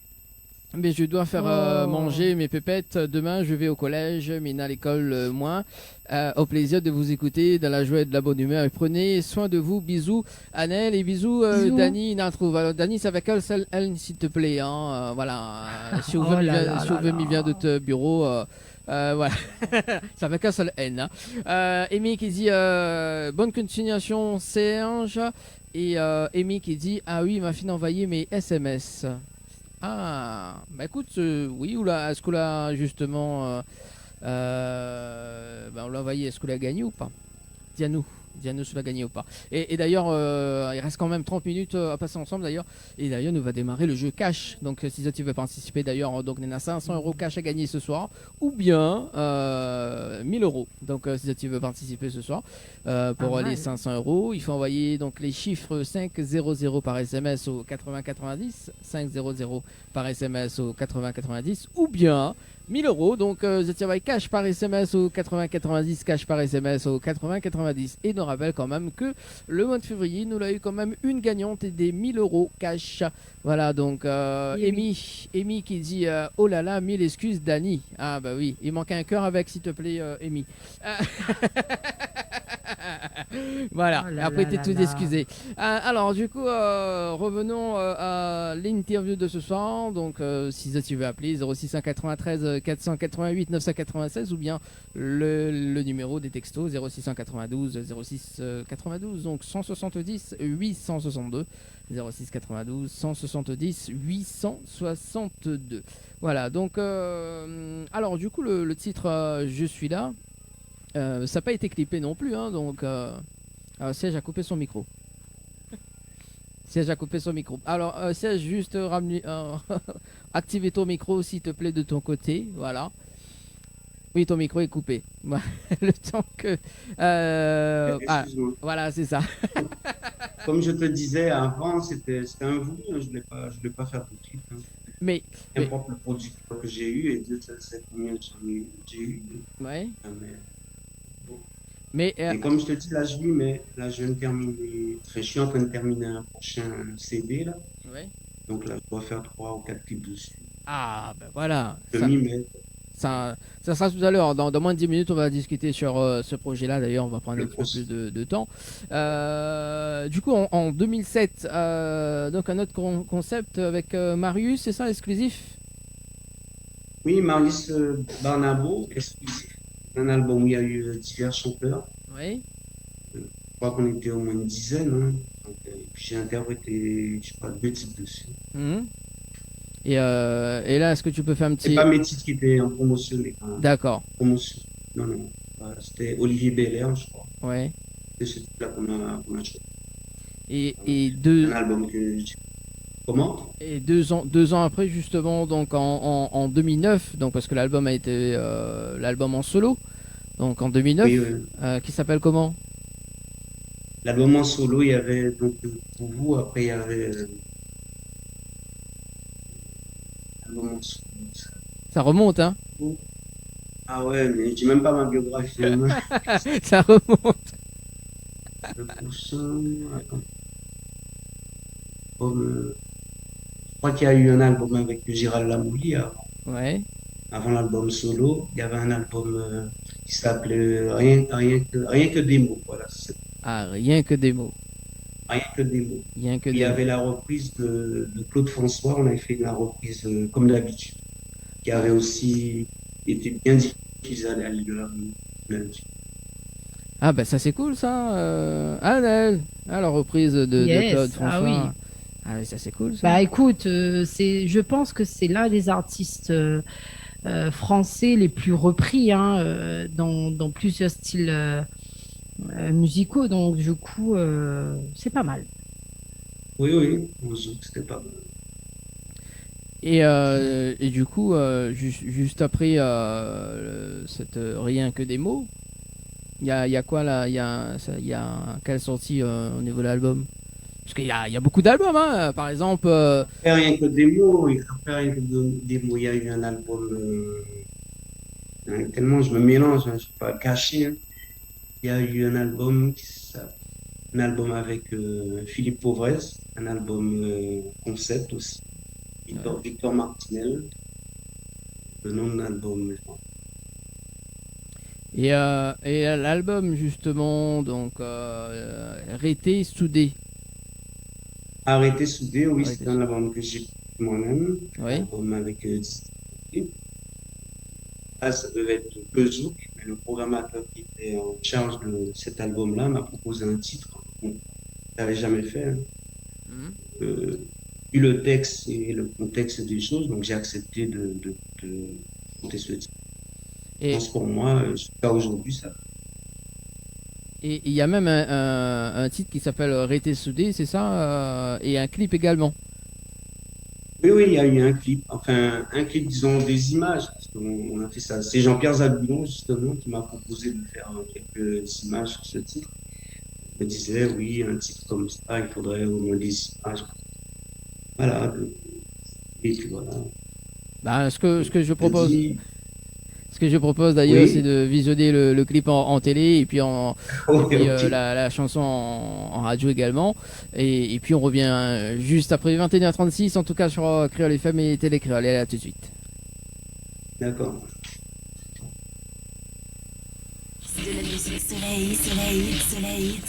Mais je dois faire manger mes pépettes. Demain, je vais au collège, Mina à l'école moins. Au plaisir de vous écouter dans la joie et de la bonne humeur. Et prenez soin de vous. Bisous, Annelle, et bisous, Bisous. Dani. Alors, Dani, c'est avec elle, s'il te plaît. Voilà. Si vous Oh voulez, là là si vous là voulez, là. il vient de te bureau. Voilà. C'est avec un seul N. Amy qui dit bonne continuation, Serge. Et Amy qui dit ah oui, ma fille a envoyé mes SMS. Ah, bah écoute, oui, ou là, est-ce qu'on l'a justement, on l'a envoyé, est-ce qu'on l'a gagné ou pas? Dis-nous si on l'a gagné ou pas. Et d'ailleurs, il reste quand même 30 minutes à passer ensemble d'ailleurs. Et d'ailleurs, nous va démarrer le jeu cash. Donc, si tu veux participer d'ailleurs, donc, il y en a 500 € cash à gagner ce soir. Ou bien 1000 €. Donc, si tu veux participer ce soir pour Pas les mal. 500 €, il faut envoyer donc les chiffres 500 par SMS au 8090. 500 par SMS au 8090. Ou bien 1000 €. Donc, je tiens cash par SMS au 8090, cash par SMS au 8090. Et nous rappelle quand même que le mois de février, nous l'a eu quand même une gagnante et des 1000 € cash. Voilà, donc, Amy qui dit oh là là, 1000 excuses, Dani. Ah, bah oui, il manque un cœur avec, s'il te plaît, Amy. Voilà, Oh là après là t'es là tout là. excusé. Alors du coup, revenons à l'interview de ce soir. Donc si tu veux appeler 0693 488 996 ou bien le numéro des textos 0692 0692 donc 170 862 0692 170 862. Voilà, donc alors du coup le titre je suis là. Ça n'a pas été clippé non plus, donc Serge a coupé son micro. Serge a coupé son micro. Alors Serge, juste activer ton micro s'il te plaît de ton côté, voilà. Oui, ton micro est coupé. Le temps que... Excuse-moi. voilà, c'est ça. Comme je te disais avant, c'était un voulu, je voulais pas faire de clip. Mais... N'importe le producteur que j'ai eu, et Dieu sait combien j'ai eu. Ouais. Mais, bon. Mais et comme je te dis, là, je viens de terminer, je suis en train de terminer un prochain CD, là. Ouais. Donc là, je dois faire 3 ou 4 clips dessus. Ah, ben voilà. Je m'y mets. Ça sera tout à l'heure. Dans moins de 10 minutes, on va discuter sur ce projet-là. D'ailleurs, on va prendre un petit peu plus de temps. Du coup, en 2007, donc un autre concept avec Marius, c'est ça, exclusif? Oui, Marius Barnabo, exclusif. un album où il y a eu divers chanteurs. Oui. Je crois qu'on était au moins une dizaine, hein. Donc, puis j'ai interprété, je sais pas, 2 titres dessus. Mhm. Et là, est-ce que tu peux faire un C'est petit... pas mes titres qui étaient en promotionné quand même. D'accord. Promotion. Non, non. C'était Olivier Belair, je crois. Ouais. C'est ce titre-là qu'on a choisi. Et Un album que j'ai. Comment? et 2 ans après, justement, donc en 2009, donc parce que l'album a été l'album en solo, donc en 2009, Oui, oui. qui s'appelle comment? L'album en solo, il y avait donc pour vous, après il y avait l'album en solo. Ça remonte, hein? Ah ouais, mais j'ai même pas ma biographie en main. Ça remonte. Le prochain, attends. Je crois qu'il y a eu un album avec Gérald Lamouli Ouais. avant l'album solo. Il y avait un album qui s'appelait Rien que des mots. Voilà, c'est Ah, rien que des mots. Rien que des mots. Rien que Il des y mots. avait la reprise de Claude François. On avait fait la reprise comme d'habitude, qui avait aussi été bien diffusée à l'île de la Réunion. Ah, bah ça c'est cool ça. Ah, la reprise de Yes, Claude ah oui. François. Ah, oui, ça c'est cool ça. Bah écoute, je pense que c'est l'un des artistes français les plus repris hein, dans plusieurs styles musicaux. Donc du coup, c'est pas mal. Oui, oui, c'était pas mal. Et du coup, juste après cette rien que des mots, il y a quoi là? Il y a quelle sortie au niveau de l'album? Parce qu'il y a beaucoup d'albums, hein. Par exemple, Après, rien que des mots, après, rien que des mots, il y a eu un album, tellement je me mélange, hein, je ne vais pas le cacher, hein. Il y a eu un album avec Philippe Pauvresse, un album concept aussi, Victor Martinel, le nom de l'album. Je pense. et l'album justement, donc Rété Soudé. Arrêté soudé, oui, Arrêté c'est un Soudé. album que j'ai fait moi-même, un Oui. album avec là, ça devait être le Zouk, mais le programmateur qui était en charge de cet album-là m'a proposé un titre qu'on n'avait jamais fait, hein. Mhm. Vu le texte et le contexte des choses, donc j'ai accepté de chanter ce titre. Je Et pense pour moi, jusqu'à aujourd'hui, ça. et il y a même un titre qui s'appelle Rété Soudé, c'est ça, et un clip également. Oui, oui, il y a eu un clip, enfin, un clip, disons, des images, parce qu'on a fait ça. C'est Jean-Pierre Zabulon, justement, qui m'a proposé de faire quelques images sur ce titre. Il me disait, oui, un titre comme ça, il faudrait au moins des images. Voilà. Et puis voilà. Bah, ce que je Je propose. dis, Ce que je propose d'ailleurs, c'est oui, de visionner le clip en télé et puis, ok, ok. la chanson en radio également. Et puis on revient juste après 21h36, en tout cas sur Créole FM et Télé Créole. Et là tout de suite. D'accord. De la musique, soleil, soleil, soleil.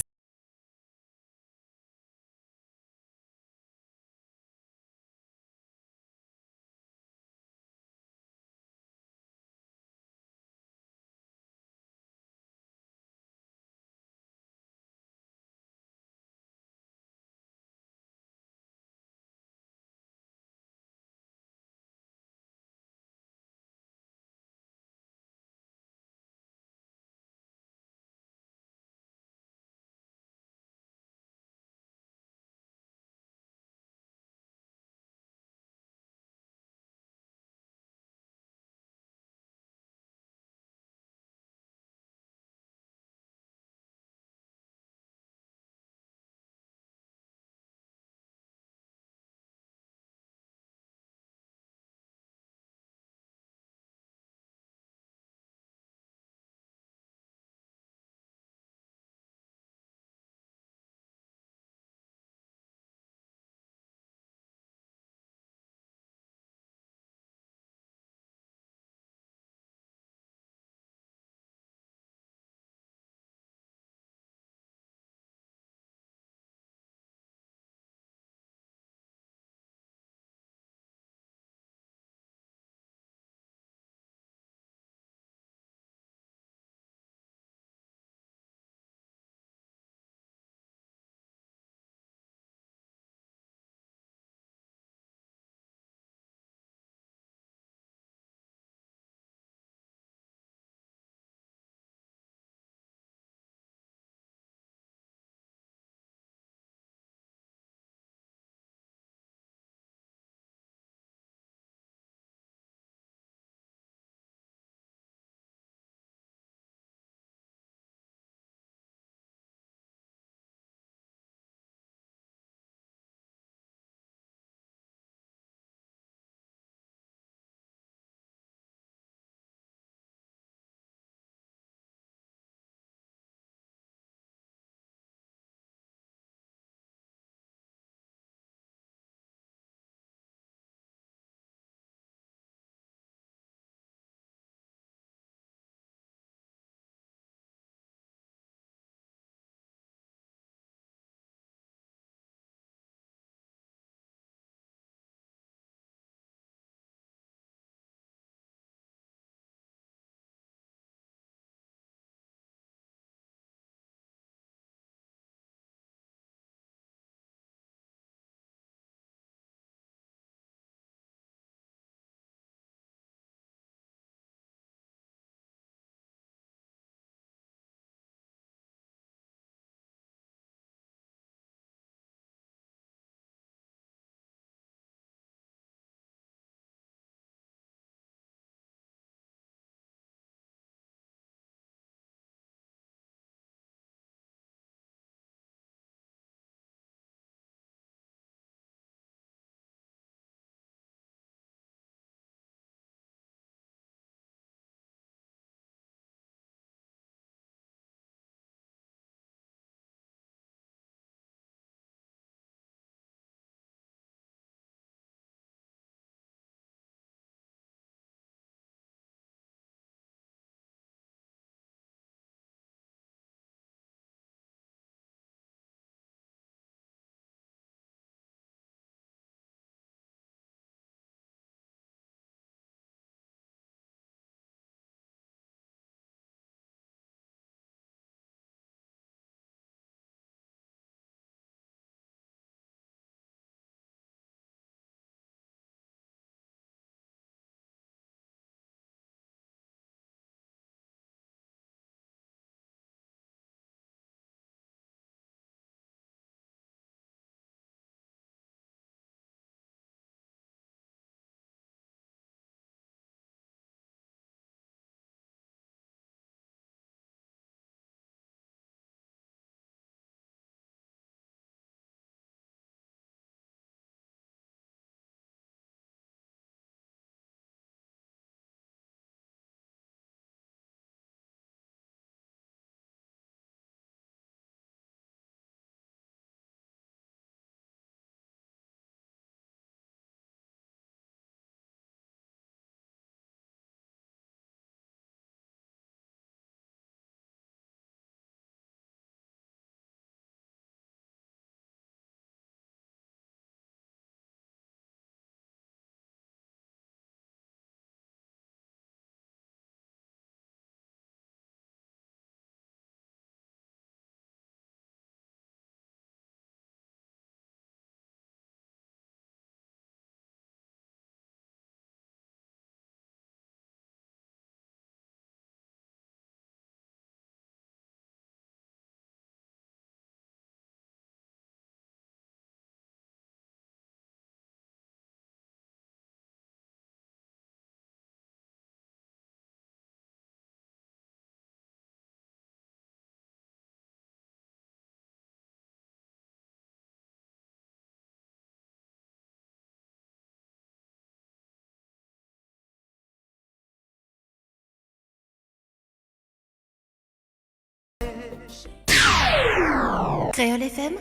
Créole FM,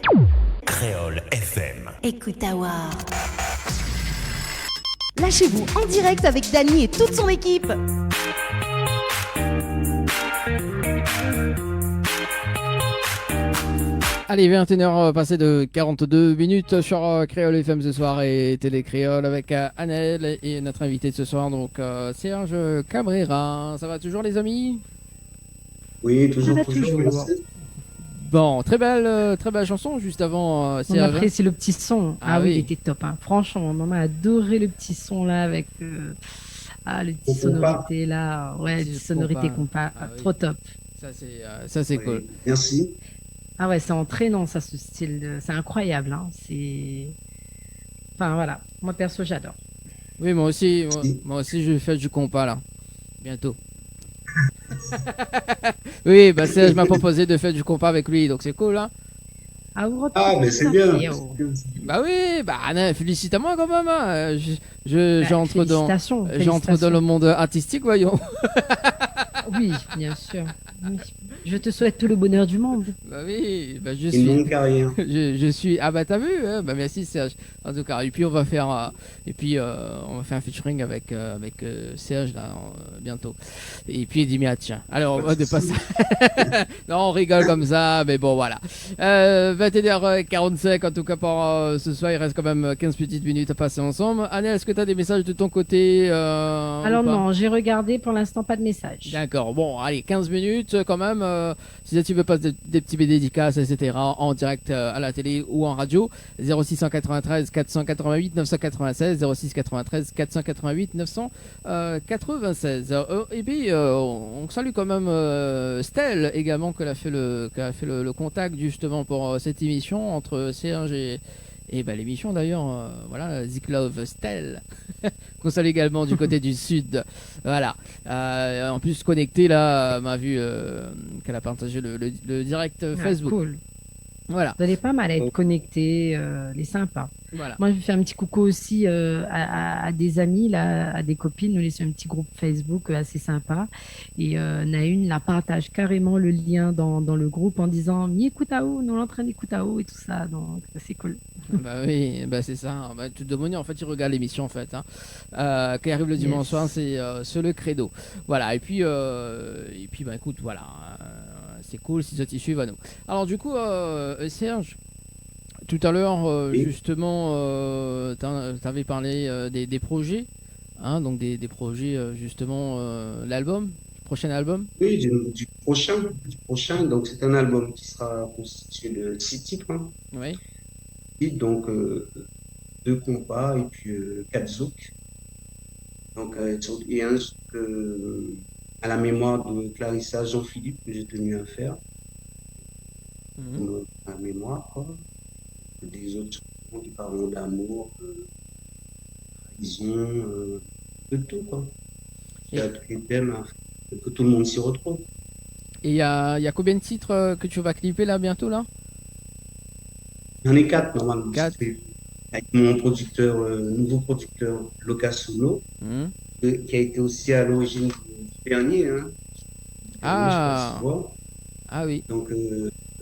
Créole FM. écoute Awa. Lâchez-vous en direct avec Dany et toute son équipe. Allez, 21h passé de 42 minutes sur Créole FM ce soir et Télé Créole avec Annelle et notre invité de ce soir, donc Serge Cabrera. Ça va toujours, les amis? Oui, toujours, va toujours. toujours. Merci. Bon, très belle chanson juste avant On Serge. apprécie le petit son. Ah Ah oui, oui. il était top. Hein. Franchement, maman a adoré le petit son là avec le petit Au compas. sonorité là. Ouais, Le petit petit sonorité compas. compas. Ah oui. Trop top. Ça c'est Oui, cool. Merci. Ah ouais, c'est entraînant ça, ce style. C'est incroyable. Hein. C'est. Enfin voilà, moi perso j'adore. Oui, moi aussi, Si. moi aussi je vais faire du compas là, bientôt. Oui, bah Serge m'a proposé de faire du compas avec lui, donc c'est cool, hein. Ah, vous Ah, mais c'est bien. Yo. Bah oui, bah Anna, félicite à moi quand même, hein. J'entre dans, Félicitations, j'entre dans le monde artistique, voyons. Oui, bien sûr. Oui. Je te souhaite tout le bonheur du monde. Bah oui, bah je Une suis. longue carrière. Je suis. Ah bah t'as vu, hein, bah merci Serge. En tout cas, et puis on va faire, on va faire un featuring avec Serge là bientôt. Et puis Dimia, tiens. Alors on va dépasser. Non, on rigole comme ça, mais bon voilà. 21h45 en tout cas pour ce soir. Il reste quand même 15 petites minutes à passer ensemble. Anne, est-ce que tu as des messages de ton côté Alors ou pas? non, j'ai regardé pour l'instant pas de message. D'accord, bon, allez, 15 minutes quand même. Si tu veux passer des petits dédicaces, etc., en direct à la télé ou en radio, 0693 488 996, 06 93 488 996. Et puis, on salue quand même Stell également, qui a fait le contact justement pour cette émission entre Serge et bah, l'émission d'ailleurs, voilà, Zik Love Stell, qu'on salue également du côté du sud. Voilà. En plus, connecté là, m'a vu qu'elle a partagé le direct Ah, Facebook. Cool. Voilà. Vous allez pas mal à être connectés, les sympas. Voilà. Moi, je vais faire un petit coucou aussi à des amis, là, à des copines. Nous laissons un petit groupe Facebook assez sympa. Et Naune la partage carrément le lien dans le groupe en disant Mi écoute à où, nous l'entraîne écoute à où et tout ça. Donc, c'est cool. Bah oui, bah c'est ça. Bah, tout demandé, en fait, il regarde l'émission en fait. Hein. Quand il arrive le dimanche soir, c'est le credo. Voilà. Et puis bah écoute, voilà. C'est cool si ça t'y suit à nous. Alors du coup, Serge, tout à l'heure, Oui. justement, t'avais parlé des projets, hein, donc des projets, justement, l'album, prochain album. Oui, du prochain. Donc, c'est un album qui sera constitué de 6 titres. Hein. Oui. Et donc, 2 compas et puis 4 zouks. Donc, et un zouk à la mémoire de Clarissa Jean-Philippe que j'ai tenu à faire. Mhm. À la mémoire, quoi. Des autres chansons qui parlent d'amour, de trahison, de tout, quoi. Il y a tous les thèmes, hein, que tout le monde s'y retrouve. Et il y a combien de titres que tu vas clipper là bientôt là? Il y en a 4 normalement. 4. C'est avec mon producteur, nouveau producteur, Lucas Souno, Mhm. qui a été aussi à l'origine du dernier. Hein. Ah. Je sais pas si tu vois. Ah oui. Donc,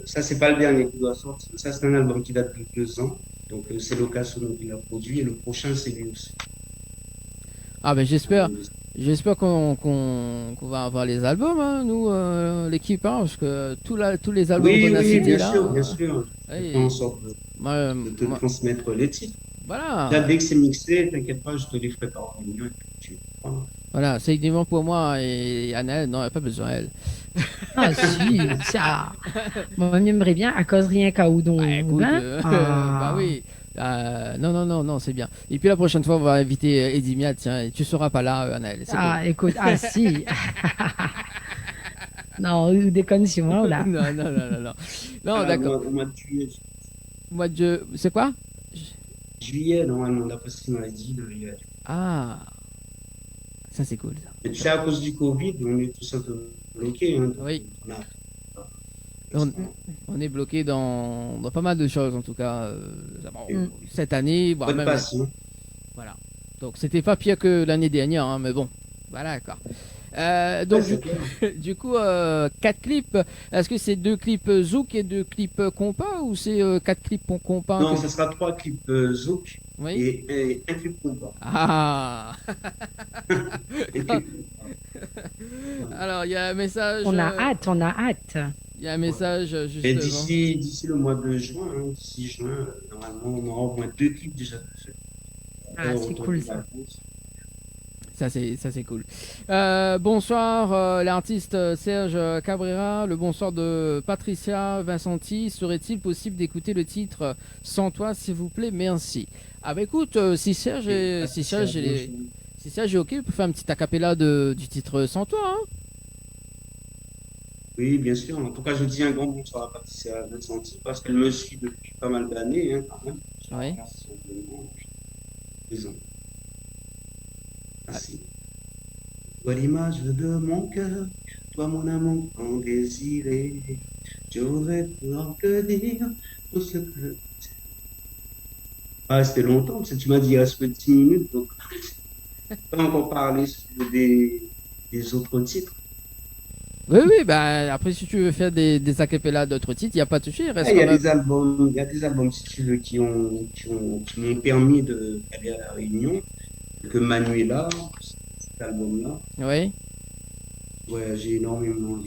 ça, c'est pas le dernier qui doit sortir. Ça, c'est un album qui date de 2 ans. Donc, c'est Lucas Souno qui l'a produit. Et le prochain, c'est lui aussi. Ah ben j'espère qu'on va avoir les albums, hein, nous, l'équipe, hein, parce que tous les albums Oui, qu'on a oui, cités bien là. sûr, bien sûr. Oui. Je fais en sorte Moi, de te transmettre les titres. voilà. Là, dès que c'est mixé, t'inquiète pas, je te les ferai parvenir. Et puis tu prends. Voilà, c'est uniquement pour moi et Annelle, non, elle n'a pas besoin, elle. Ah, si, ça. Moi, j'aimerais bien, à cause rien qu'à Oudon. Bah, écoute, bah oui. Non, c'est bien. Et puis la prochaine fois, on va inviter Eddie Miat, tiens, et tu seras pas là, Annelle. C'est Ah, écoute, ah, si. Non, vous déconne sur moi, là. bon. Non, Ah, d'accord. Au mois de juillet, C'est quoi? juillet, normalement, d'après ce qu'il m'a dit. Ah, ça c'est cool, ça. Mais tu sais, à cause du Covid, on est tous un peu bloqués. Hein, Oui. On a- On est bloqué dans pas mal de choses, en tout cas, Mm. cette année. Voire Pas de même, passion. voilà. Donc c'était pas pire que l'année dernière, hein, mais bon, Voilà, d'accord. Donc, Ouais, c'est clair. du coup, 4 clips. Est-ce que c'est 2 clips Zouk et 2 clips compas ou c'est 4 clips compas Non, ce sera 3 clips Zouk Oui. et un clip compas. Ah. Un clip compas. Alors, il y a un message. On a hâte, on a hâte. Il y a un message Et justement. d'ici le mois de juin, d'ici juin, normalement, on aura au moins 2 clips déjà faits. Ah, Au c'est retour cool des ça. vacances. Ça c'est cool. Bonsoir l'artiste Serge Cabrera, le bonsoir de Patricia Vincenti. Serait-il possible d'écouter le titre Sans toi s'il vous plaît, merci. Ah bah écoute, si Serge est ok, on peut faire un petit acapella du titre Sans toi. Hein. Oui, bien sûr. En tout cas, je dis un grand bonsoir à Patricia Vincenti parce qu'elle me suit depuis pas mal d'années, hein, quand même. Je la Oui. remercie simplement. Disons. Merci. Toi l'image de mon cœur, toi mon amour tant désiré, j'aurais pouvoir te dire tout ce que... Ah, c'était longtemps, parce que tu m'as dit il reste que 10 minutes, donc pas encore parler des autres titres. Oui, bah après si tu veux faire des acapellas d'autres titres, il n'y a pas de souci, il reste Ah, il y quand a même. il y a des albums, si tu veux, qui m'ont permis d'aller à La Réunion, que Manuela, cet album-là, Oui. voyagé énormément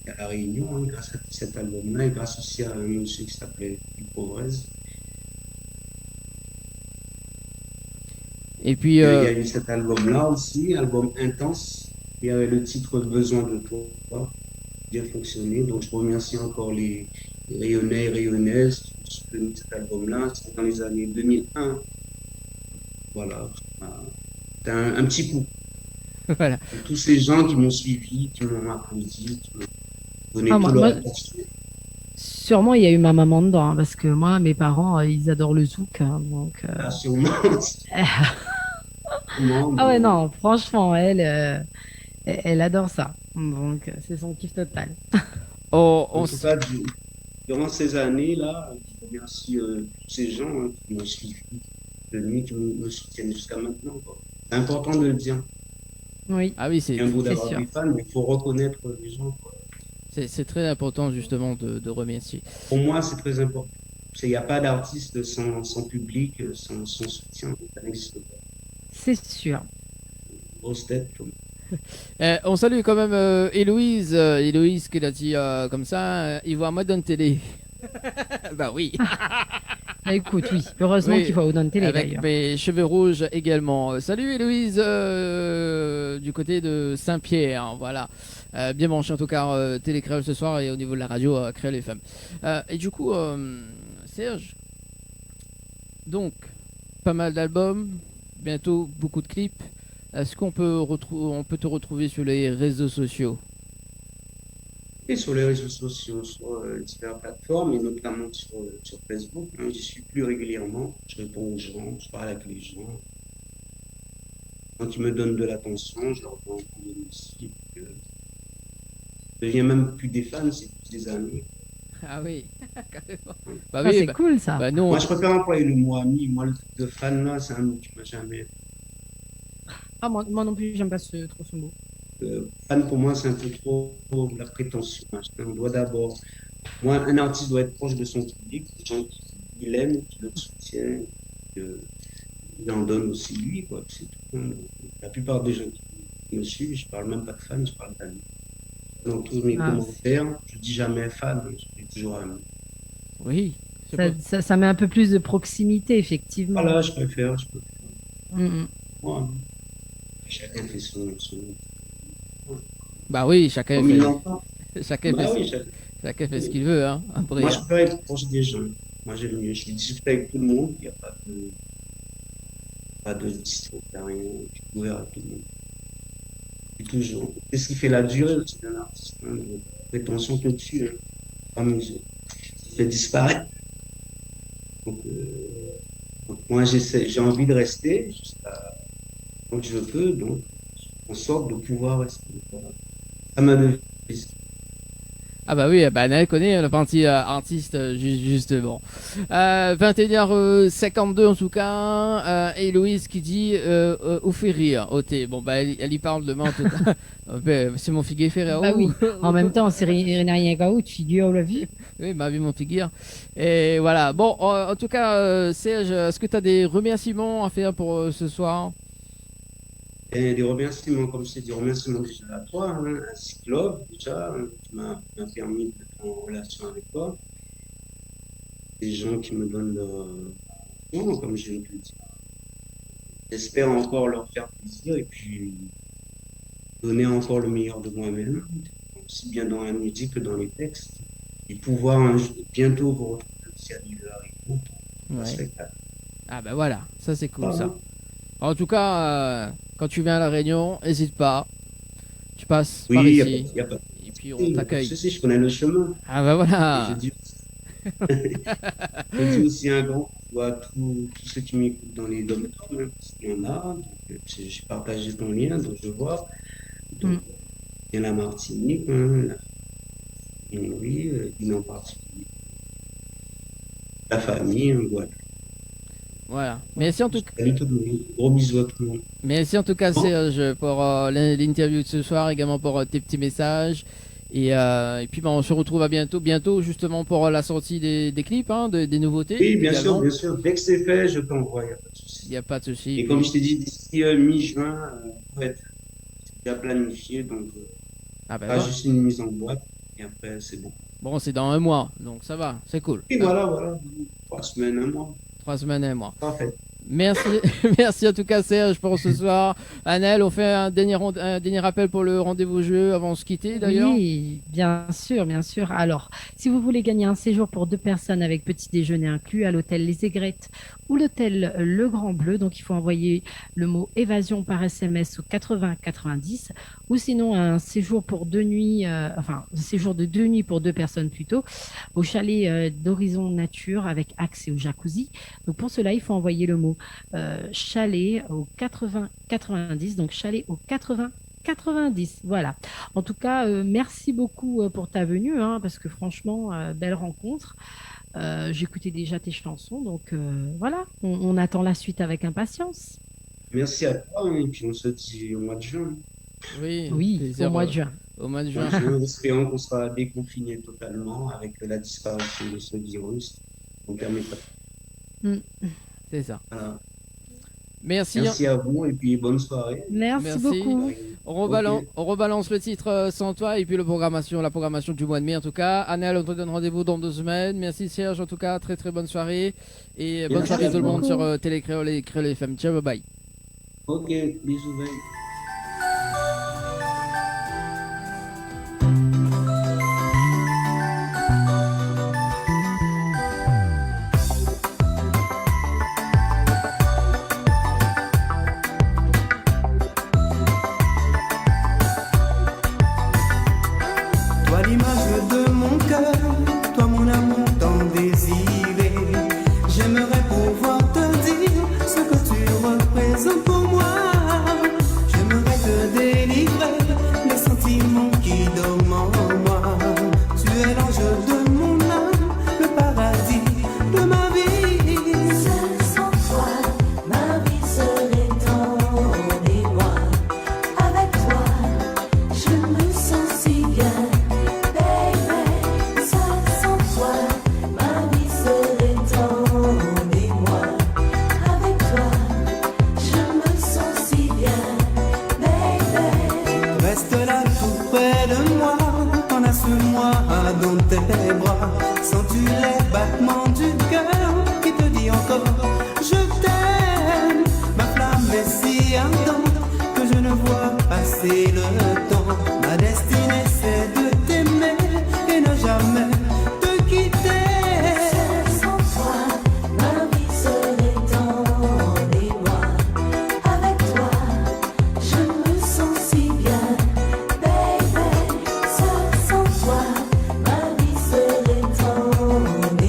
à La Réunion, hein, grâce à cet album-là, et grâce aussi à un monsieur qui s'appelait Pauvrez. Et puis Il y a eu cet album-là aussi, album intense. Il y avait le titre Besoin de toi, bien fonctionné. Donc je remercie encore les Rayonnais et Rayonnaises qui ont soutenu cet album-là. C'était dans les années 2001. Voilà. C'était un petit coup. voilà. Pour tous ces gens qui m'ont suivi, qui m'ont applaudi, qui m'ont donné Ah, tout moi, leur moi, attention. sûrement, il y a eu ma maman dedans, hein, parce que moi, mes parents, ils adorent le zouk. Hein, donc, Ah, sûrement. Sûrement, Ah ouais, mais- non, franchement, elle adore ça. Donc, c'est son kiff total. On En tout cas, durant ces années-là, je remercie tous ces gens hein, qui m'ont suivi, qui me soutiennent jusqu'à maintenant, quoi. C'est important de le dire. Oui, Ah oui, C'est un beau c'est d'avoir sûr. des fans, mais il faut reconnaître les gens, quoi. c'est très important justement de remercier. Pour moi, c'est très important. Parce qu'il n'y a pas d'artiste sans public, sans soutien. Ça n'existe pas. C'est sûr. Grosse tête. On salue quand même Héloïse, Héloïse qui l'a dit comme ça, il voit moi dans télé. Bah oui. Bah, écoute, oui. Heureusement Oui, qu'il voit Odon Télé, avec d'ailleurs. mes cheveux rouges également. Salut Héloïse du côté de Saint-Pierre, voilà. Bien branché en tout cas Télé Créole ce soir et au niveau de la radio Créole FM. Et du coup, Serge, donc pas mal d'albums, bientôt beaucoup de clips. Est-ce qu'on peut, on peut te retrouver sur les réseaux sociaux? Et sur les réseaux sociaux, sur diverses plateformes, et notamment sur Facebook, hein, j'y suis plus régulièrement. Je réponds aux gens, je parle avec les gens. Quand ils me donnent de l'attention, je leur donne aussi. Je deviens même plus des fans, c'est plus des amis. Ah oui, carrément. Bah Ah, oui, c'est bah, cool, ça. bah nous, Moi, je préfère employer le mot ami. Moi, le truc de fan, là, c'est un mot qui m'a jamais. Ah, moi non plus, j'aime pas trop ce mot. Fan, pour moi, c'est un peu trop de la prétention. Hein. On doit d'abord. Moi, un artiste doit être proche de son public, des gens qui l'aiment, qui le soutiennent, il en donne aussi lui, quoi. C'est tout. Hein. La plupart des gens qui me suivent, je parle même pas de fans, je parle d'amis. Dans tous mes Ah, commentaires, je dis jamais fan, je dis toujours ami. oui. c'est pas- Ça met un peu plus de proximité, effectivement. Voilà, je préfère. Mm. Moi, chacun fait son. Bah oui, chacun Comme il fait, l'entend. chacun Bah fait, oui, chacun fait ce qu'il veut, hein. Après, moi, je préfère être proche des gens. Moi, j'aime mieux. Je discute avec tout le monde. Il n'y a pas de distance, rien. Je suis ouvert à tout le monde. Et toujours. C'est ce qui fait la durée aussi d'un artiste. Hein. La prétention te tue. Hein. Pas mesure. Ça fait disparaître. Donc, moi, j'ai envie de rester jusqu'à quand je peux. Donc, en sorte de pouvoir rester. Voilà. Ça m'a donné plaisir. Ah bah oui, bah Naël connaît la partie artiste justement. 21h52 en tout cas. Héloïse qui dit où fait rire Oté. Bon bah elle y parle demain en tout cas. C'est mon figuier fait Bah oui. En même temps, c'est rien qu'à tu figures, on l'a vu. Oui, bah vu mon figure. Et voilà. Bon, en tout cas, Serge, est-ce que tu as des remerciements à faire pour ce soir? Et des remerciements, comme je t'ai dit, remerciements déjà à toi, hein, à Cyclope, déjà, hein, qui m'a permis d'être en relation avec toi. Des gens qui me donnent leur attention, comme je viens de te le dire. J'espère encore leur faire plaisir et puis donner encore le meilleur de moi-même, aussi bien dans la musique que dans les textes. Et pouvoir bientôt vous retrouver aussi à l'île de la Réunion pour un spectacle. Ah bah voilà, ça c'est cool Voilà. ça. En tout cas, quand tu viens à La Réunion, n'hésite pas. Tu passes par Oui, ici. il n'y a pas de Et puis on souci, t'accueille. je connais le chemin. Ah bah voilà. Et je dis aussi un grand coucou à tous ceux qui m'écoutent dans les dom hein, parce qu'il y en a. Donc, j'ai partagé ton lien, donc je vois. Donc, il y a la Martinique, hein, oui, il en particulier. La famille, hein, voilà. Voilà. Merci en tout cas. Salut tout le monde. Gros bisous à tout le monde. Merci en tout cas Serge pour l'interview de ce soir, également pour tes petits messages. Et puis on se retrouve à bientôt justement pour la sortie des clips, hein, des nouveautés. Oui, bien également. sûr, bien sûr. Dès que c'est fait, je t'envoie, il n'y a pas de souci. Il n'y a pas de souci. Et comme je t'ai dit, d'ici mi-juin, ouais, c'est déjà planifié, donc Ah bah pas voilà. juste une mise en boîte, et après c'est bon. Bon, c'est dans un mois, donc ça va, c'est cool. Et voilà, 3 semaines, un mois. 3 semaines et un mois. Parfait. Merci, merci en tout cas Serge pour ce soir. Annelle, on fait un dernier rappel pour le rendez-vous jeu avant de se quitter d'ailleurs. Oui, bien sûr, bien sûr. Alors, si vous voulez gagner un séjour pour 2 personnes avec petit déjeuner inclus à l'hôtel Les Aigrettes ou l'hôtel Le Grand Bleu, donc il faut envoyer le mot évasion par SMS au 80 90 ou sinon un séjour pour 2 nuits, un séjour de 2 nuits pour 2 personnes plutôt au chalet d'Horizon Nature avec accès au jacuzzi. Donc pour cela, il faut envoyer le mot chalet au 80 90, donc chalet au 80 90, voilà. En tout cas, merci beaucoup pour ta venue, hein, parce que franchement, belle rencontre. J'écoutais déjà tes chansons, donc voilà, on attend la suite avec impatience. Merci à toi, et puis on se dit au mois de juin. Oui, plaisir, au mois de juin. Au mois de juin. Espérons qu'on sera déconfiné totalement avec la disparition de ce virus. On permettra. C'est ça. Voilà. Merci. Merci à vous et puis bonne soirée. Merci beaucoup. On rebalance le titre sans toi et puis la programmation du mois de mai en tout cas. Annelle, on te donne rendez-vous dans 2 semaines. Merci Serge en tout cas, très très bonne soirée. Et bonne soirée à tout le monde sur Télé Créole et Créole FM. Ciao, bye bye. Ok, bisous, bye. Toi l'image de mon cœur, toi mon amour tant désiré. J'aimerais pouvoir te dire ce que tu représentes pour moi. J'aimerais te délivrer les sentiments qui dorment en moi. Tu es l'ange de mon âme, le paradis de ma vie. Seul sans toi, ma vie serait en émoi. Avec toi, je me sens si bien, baby. Seul sans toi, ma vie serait en émoi. Avec toi, je me sens si bien, baby. Reste là tout près de moi, enlace-moi dans tes bras. Sens-tu les battements du cœur qui te dit encore je t'aime? Ma flamme est si ardente que je ne vois passer le temps. Ma destinée c'est de t'aimer et ne jamais te quitter. Seul sans toi, ma vie serait en émoi. Avec toi, je me sens si bien, baby. Seul sans toi, ma vie serait en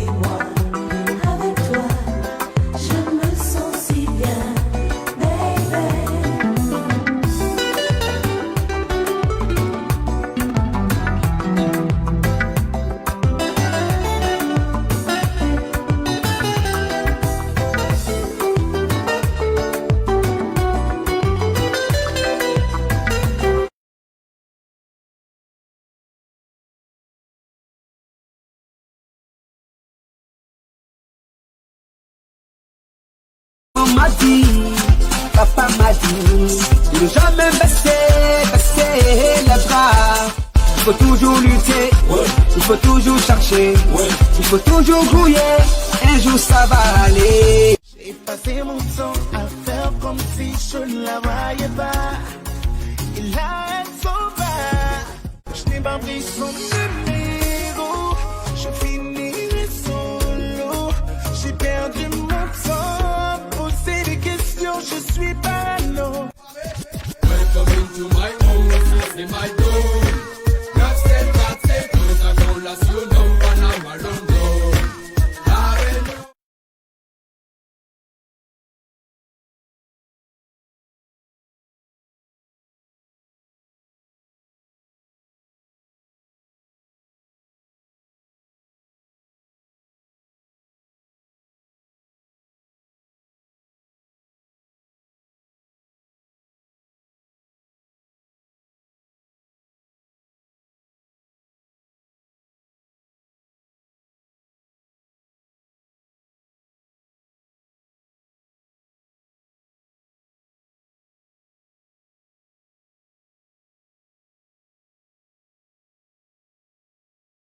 papa m'a dit, de jamais baisser les bras. Il faut toujours lutter, il faut toujours chercher, il faut toujours grouiller, un jour ça va aller. J'ai passé mon temps à faire comme si je ne la voyais pas. Il a un sauvage, je n'ai pas pris son numéro, je finirai solo. J'ai perdu mon temps, poser des questions, je suis parano. Welcome into my home, see my